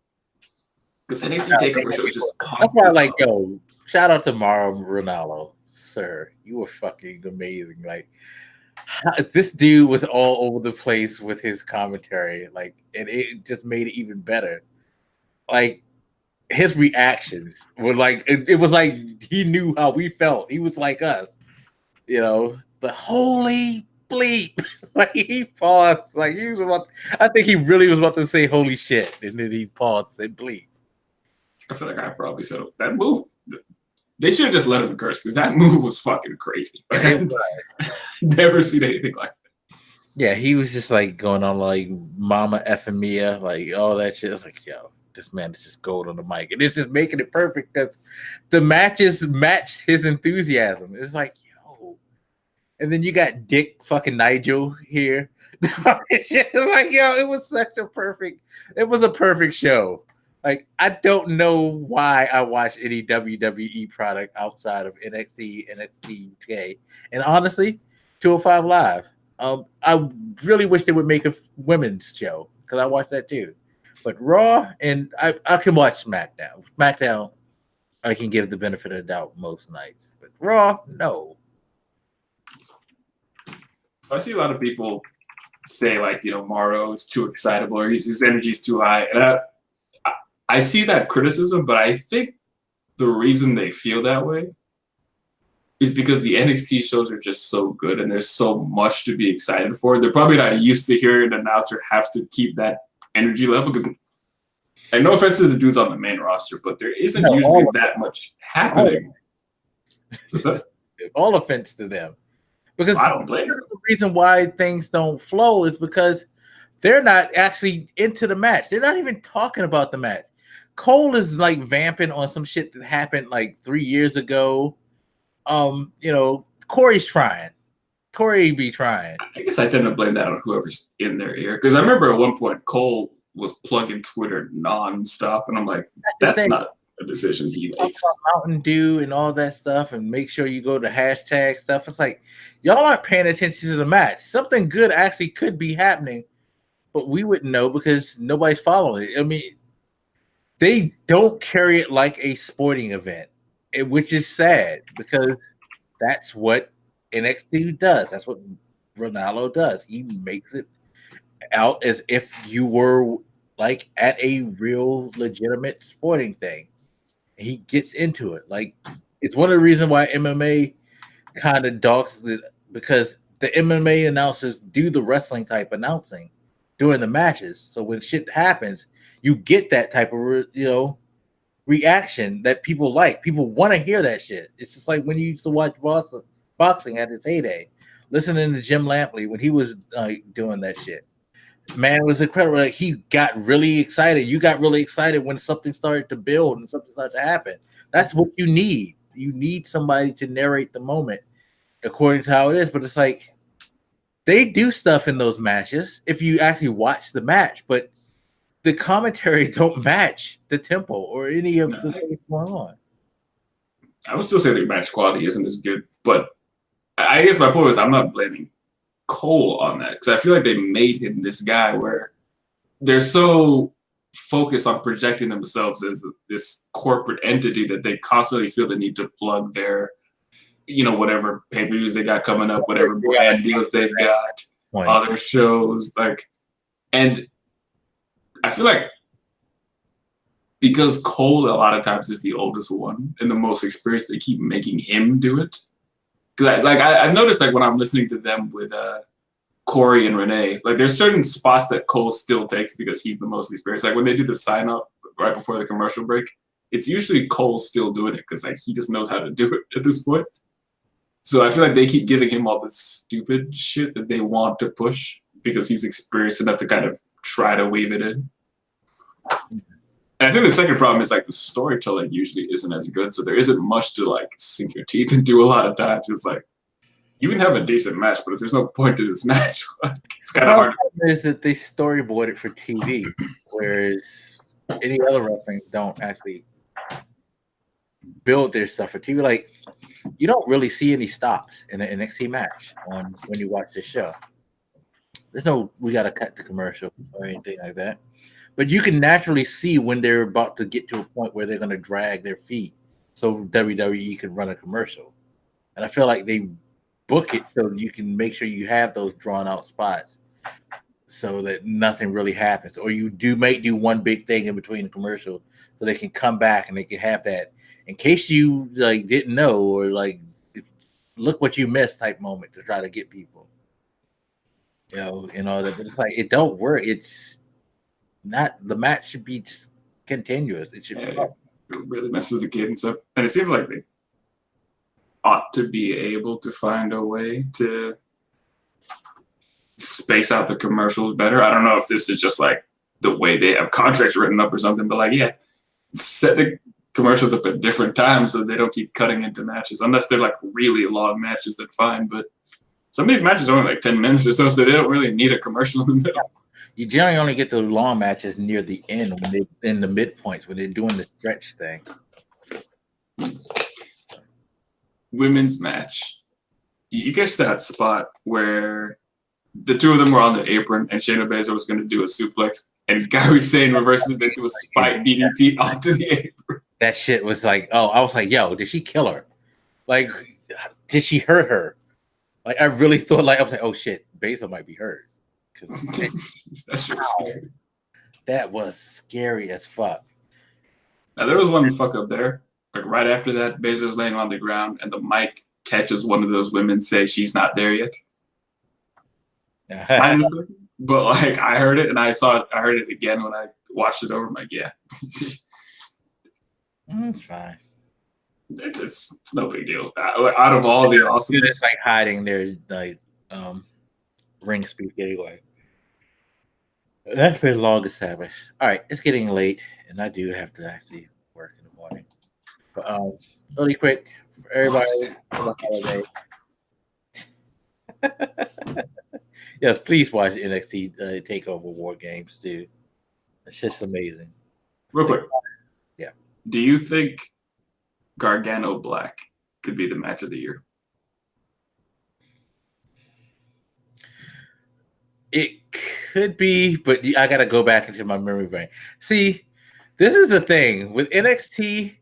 Because NXT TakeOver show is just constant. That's why, shout out to Mauro Ranallo, sir. You were fucking amazing. Like, this dude was all over the place with his commentary, like, and it just made it even better. Like, his reactions were like, it was like he knew how we felt. He was like us, the holy bleep. Like, he paused, like he was about. I think he really was about to say holy shit, and then he paused and bleep. I feel like I probably said that move. They should have just let him curse because that move was fucking crazy. Like, I've never seen anything like that. Yeah, he was just like going on like Mama effing Mia, like all that shit. It's like, yo, this man is just gold on the mic, and it's just making it perfect because the matches matched his enthusiasm. It's like, yo, and then you got Dick fucking Nigel here. It's like, yo, it was a perfect show. Like, I don't know why I watch any WWE product outside of NXT, NXT UK, and honestly, 205 Live. I really wish they would make a women's show because I watch that too. But Raw, and I can watch SmackDown. SmackDown, I can give the benefit of the doubt most nights. But Raw, no. I see a lot of people say like, Morrow is too excitable or his energy is too high, and I see that criticism, but I think the reason they feel that way is because the NXT shows are just so good and there's so much to be excited for. They're probably not used to hearing an announcer have to keep that energy level because, and no offense to the dudes on the main roster, but there isn't usually that much happening. All offense to them. Because I don't blame them. The reason why things don't flow is because they're not actually into the match. They're not even talking about the match. Cole is like vamping on some shit that happened like 3 years ago. Corey's trying. Corey be trying. I guess I tend to blame that on whoever's in their ear. Because I remember at one point Cole was plugging Twitter nonstop, and I'm like, that's not a decision he makes. Mountain Dew and all that stuff, and make sure you go to hashtag stuff. It's like, y'all aren't paying attention to the match. Something good actually could be happening, but we wouldn't know because nobody's following it. I mean, they don't carry it like a sporting event, which is sad because that's what NXT does. That's what Ronaldo does. He makes it out as if you were like at a real legitimate sporting thing. He gets into it. Like, it's one of the reasons why MMA kind of dogs it, because the MMA announcers do the wrestling type announcing during the matches. So when shit happens, you get that type of reaction that people like. People want to hear that shit. It's just like when you used to watch boxing at its heyday, listening to Jim Lampley when he was doing that shit. Man, it was incredible. Like, he got really excited. You got really excited when something started to build and something started to happen. That's what you need. You need somebody to narrate the moment according to how it is. But it's like they do stuff in those matches if you actually watch the match, but the commentary don't match the tempo or any of the things going on. I would still say the match quality isn't as good, but I guess my point is I'm not blaming Cole on that because I feel like they made him this guy where they're so focused on projecting themselves as this corporate entity that they constantly feel the need to plug their, whatever pay-per-views they got coming up, whatever brand deals they've got, other shows, and I feel like because Cole a lot of times is the oldest one and the most experienced, they keep making him do it. Because I've noticed when I'm listening to them with Corey and Renee, there's certain spots that Cole still takes because he's the most experienced. Like when they do the sign up right before the commercial break, it's usually Cole still doing it because he just knows how to do it at this point. So I feel like they keep giving him all this stupid shit that they want to push because he's experienced enough to kind of try to weave it in. And I think the second problem is the storytelling usually isn't as good, so there isn't much to sink your teeth into a lot of times. It's you can have a decent match, but if there's no point to this match, it's kind of hard. The problem is that they storyboard it for TV, whereas any other wrestling don't actually build their stuff for TV. You don't really see any stops in an NXT match when you watch this show. There's no we got to cut the commercial or anything like that. But you can naturally see when they're about to get to a point where they're going to drag their feet so WWE can run a commercial. And I feel like they book it so you can make sure you have those drawn out spots so that nothing really happens. Or you might do one big thing in between the commercial so they can come back and they can have that in case you didn't know or look what you missed type moment to try to get people. That. But it's it don't work. It's not the match should be continuous. It should it really messes the cadence up. And it seems like ought to be able to find a way to space out the commercials better. I don't know if this is just like the way they have contracts written up or something, but like, yeah, set the commercials up at different times so they don't keep cutting into matches. Unless they're like really long matches, then fine. But some of these matches are only like 10 minutes or so they don't really need a commercial in the middle. You generally only get the long matches near the end when they in the midpoints when they're doing the stretch thing. Women's match. You get to that spot where the two of them were on the apron and Shayna Baszler was going to do a suplex and Gary Sane reverses into a spike DDT onto the apron. That shit was like, oh, I was like, yo, did she kill her? Like, did she hurt her? Like, I really thought, like, I was like, oh shit, Baszler might be hurt. That shit was scary. That was scary as fuck. Now there was one fuck up there. Like right after that, Baszler's laying on the ground and the mic catches one of those women say she's not there yet. Kind of, but like I heard it and I heard it again when I watched it over. I'm like, yeah. It's fine. It's no big deal. Out of all the awesome, it's like hiding their like ring speak anyway. That's been long established. All right, it's getting late, and I do have to actually work in the morning. But really quick, for everybody for the holiday. Yes, please watch NXT Takeover War Games, dude. It's just amazing. Real quick, yeah. Do you think Gargano Black could be the match of the year? It could be, but I got to go back into my memory bank. See, this is the thing with NXT.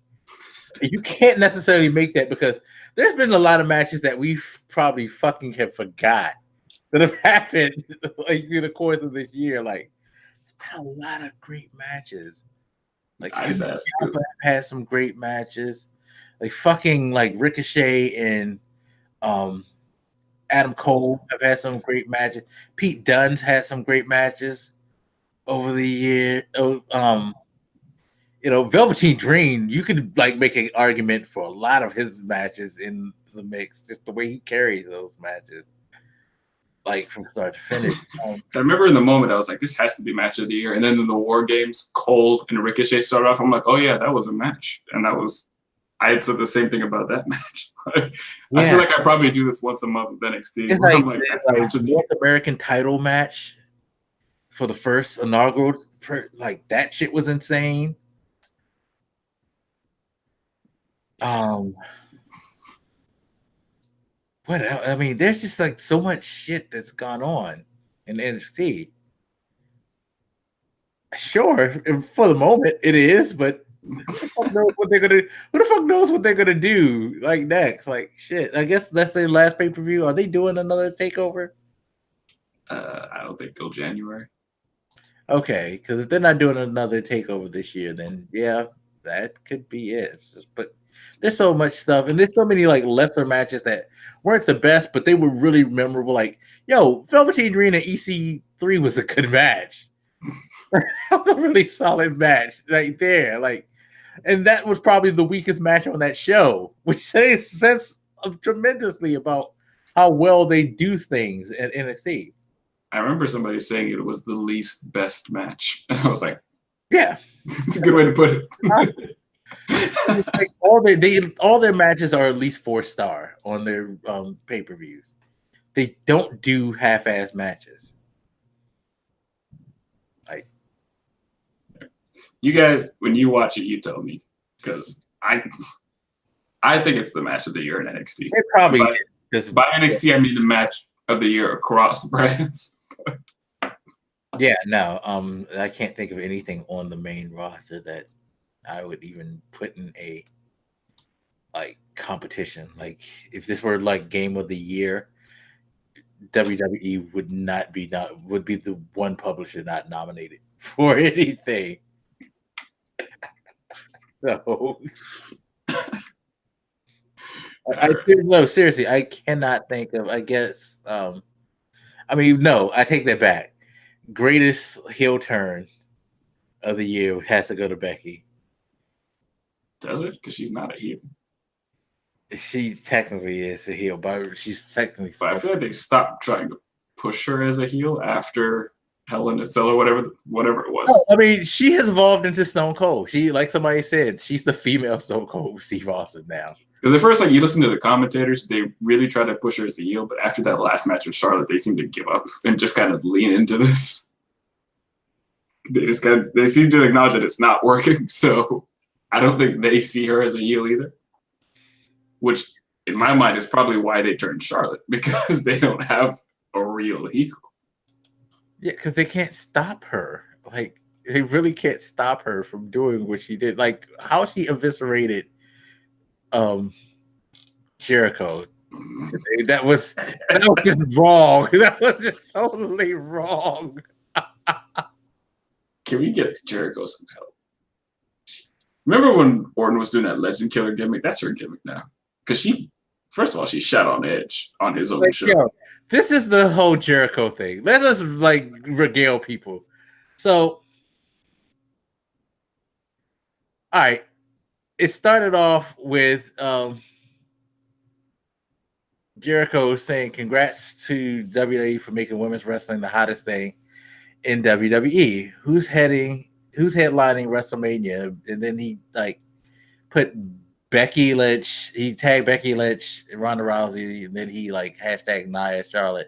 You can't necessarily make that because there's been a lot of matches that we probably fucking have forgot that have happened like through the course of this year. Like, there's been a lot of great matches. Like, had some great matches. Like fucking like Ricochet and Adam Cole have had some great matches. Pete Dunne's had some great matches over the year. Velveteen Dream, you could like make an argument for a lot of his matches in the mix, just the way he carries those matches, like from start to finish. I remember in the moment I was like, this has to be match of the year. And then in the War Games, Cole and Ricochet started off. I'm like, oh yeah, that was a match. And I had said the same thing about that match. I feel like I probably do this once a month with NXT. It's like, that's like the North American title match for the first inaugural, like that shit was insane. What else? I mean, there's just like so much shit that's gone on in NXT. Sure, for the moment it is, but who the fuck knows what they're gonna do like next? Like shit. I guess that's their last pay-per-view. Are they doing another takeover? I don't think till January. Okay, because if they're not doing another takeover this year, then yeah, that could be it. But there's so much stuff, and there's so many like lesser matches that weren't the best, but they were really memorable. Like, yo, Velveteen Dream and EC3 was a good match. That was a really solid match right there. Like, and that was probably the weakest match on that show, which says tremendously about how well they do things at NXT. I remember somebody saying it was the least best match. And I was like, yeah, it's a good way to put it. Like all their matches are at least 4-star on their pay-per-views. They don't do half-ass matches. Like, you guys, when you watch it, you tell me, because I think it's the match of the year in NXT. It probably by NXT, I mean the match of the year across brands. Yeah, no, I can't think of anything on the main roster that I would even put in a like competition. Like if this were like game of the year, WWE would be the one publisher not nominated for anything. So no, seriously, I cannot think of. I guess I mean, no, I take that back. Greatest heel turn of the year has to go to Becky. Does it? Because she's not a heel. She technically is a heel, but she's technically. But I feel like they stopped trying to push her as a heel after Hell in a Cell or whatever it was. I mean, she has evolved into Stone Cold. She, like somebody said, she's the female Stone Cold with Steve Austin now. Because at first, like you listen to the commentators, they really try to push her as a heel, but after that last match with Charlotte, they seem to give up and just kind of lean into this. They seem to acknowledge that it's not working. So I don't think they see her as a heel either. Which, in my mind, is probably why they turned Charlotte, because they don't have a real heel. Yeah, because they can't stop her. Like, they really can't stop her from doing what she did. Like, how she eviscerated Jericho today. That was just wrong. That was just totally wrong. Can we get Jericho some help? Remember when Orton was doing that Legend Killer gimmick? That's her gimmick now. Because first of all, she shot on Edge on his own show. Yo, this is the whole Jericho thing. Let us like regale people. So, all right. It started off with Jericho saying congrats to WWE for making women's wrestling the hottest thing in WWE. Who's headlining WrestleMania? And then he like put Becky Lynch, he tagged Becky Lynch, Ronda Rousey, and then he like hashtag Nia Charlotte.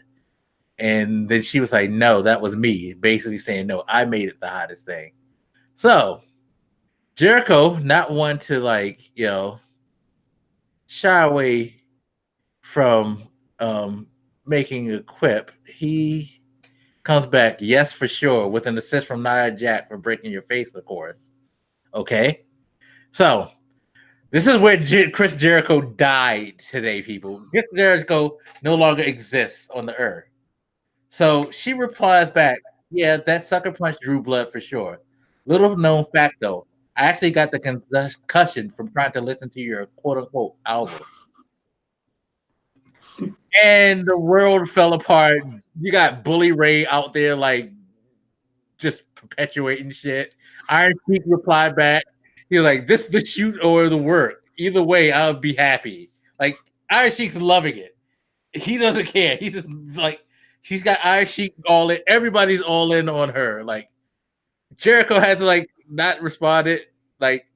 And then she was like, no, that was me. Basically saying, no, I made it the hottest thing. So Jericho, not one to like, shy away from making a quip, he comes back, yes, for sure, with an assist from Nia Jax for breaking your face, of course. Okay? So, this is where Chris Jericho died today, people. Chris Jericho no longer exists on the earth. So, she replies back, yeah, that sucker punch drew blood for sure. Little known fact, though, I actually got the concussion from trying to listen to your quote-unquote album. And the world fell apart. You got Bully Ray out there, like, just perpetuating shit. Iron Sheik replied back. He was like, this is the shoot or the work. Either way, I would be happy. Like, Iron Sheik's loving it. He doesn't care. He's just like, she's got Iron Sheik all in. Everybody's all in on her. Like, Jericho has like not responded. Like,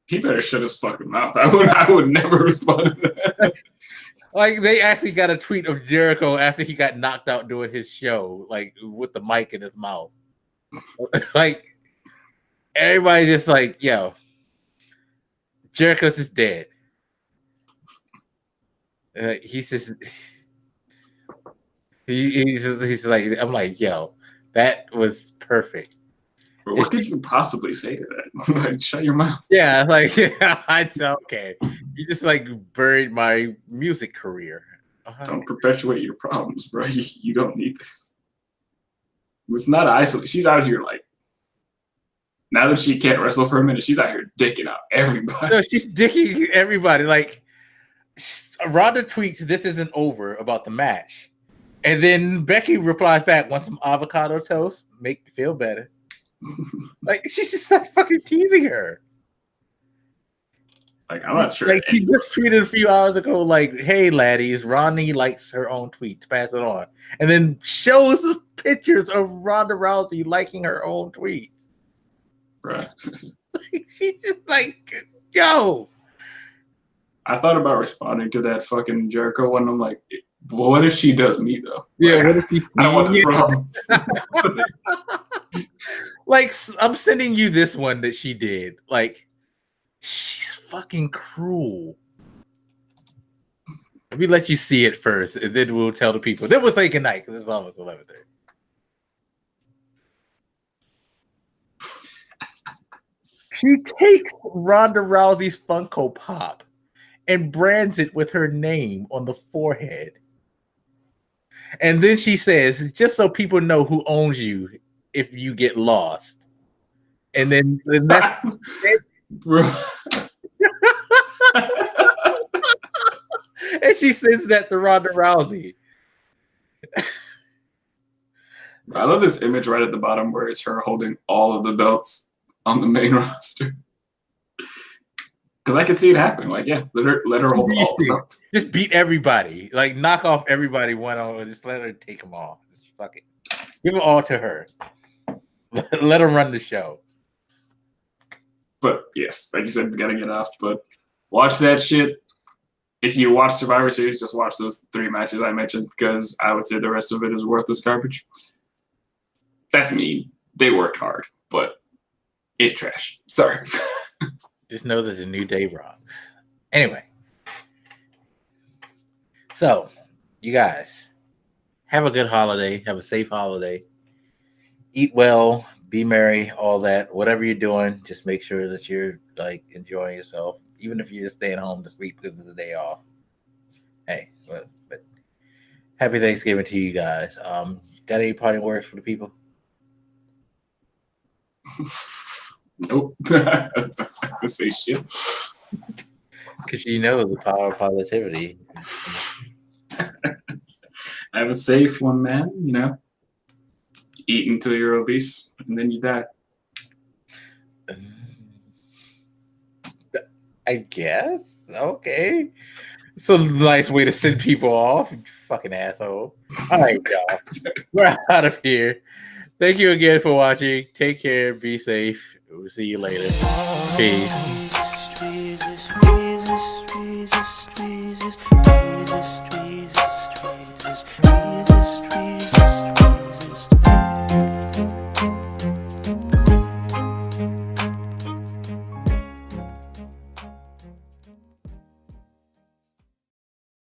he better shut his fucking mouth. I would never respond to that. Like, they actually got a tweet of Jericho after he got knocked out doing his show, like with the mic in his mouth. Like, everybody just like, yo, Jericho's just dead. He's like, I'm like, yo, that was perfect. What could you possibly say to that? Like, shut your mouth. Yeah, like, it's okay. You just like buried my music career. Don't perpetuate your problems, bro. You don't need this. It's not isolated. She's out here like, now that she can't wrestle for a minute, she's out here dicking out everybody. No, she's dicking everybody. Like, Ronda tweets, "This isn't over" about the match, and then Becky replies back, "Want some avocado toast? Make me feel better." Like, she's just like fucking teasing her. Like, I'm not sure. Like, he just tweeted a few hours ago, like, "Hey, laddies, Ronnie likes her own tweets. Pass it on." And then shows pictures of Ronda Rousey liking her own tweets. Right. She's just like, yo. I thought about responding to that fucking Jericho one. I'm like, well, what if she does me though? Yeah, like, what if she I don't want the problem. Like, I'm sending you this one that she did. Like, she's fucking cruel. Let me let you see it first, and then we'll tell the people. Then we'll say goodnight because it's almost 11:30. She takes Ronda Rousey's Funko Pop and brands it with her name on the forehead. And then she says, just so people know who owns you if you get lost. And then that's Bro. And she sends that to Ronda Rousey. I love this image right at the bottom where it's her holding all of the belts on the main roster. Because I could see it happening. Like, yeah, let her hold all the belts. Just beat everybody. Like, knock off everybody one on one. Just let her take them all. Just fuck it. Give them all to her. Let her run the show. But yes, like you said, we gotta get off. But watch that shit. If you watch Survivor Series, just watch those 3 matches I mentioned, because I would say the rest of it is worthless garbage. That's me. They worked hard, but it's trash. Sorry. Just know that the New Day rocks. Anyway. So, you guys, have a good holiday. Have a safe holiday. Eat well. Be merry. All that. Whatever you're doing, just make sure that you're like enjoying yourself. Even if you're just staying home to sleep because it's a day off. Hey, but happy Thanksgiving to you guys. Got any parting words for the people? Nope. I say shit. Because you know the power of positivity. Have a safe one, man. You know, eat until you're obese and then you die. I guess. Okay. It's a nice way to send people off, you fucking asshole. All right, y'all. We're out of here. Thank you again for watching. Take care. Be safe. We'll see you later. Peace.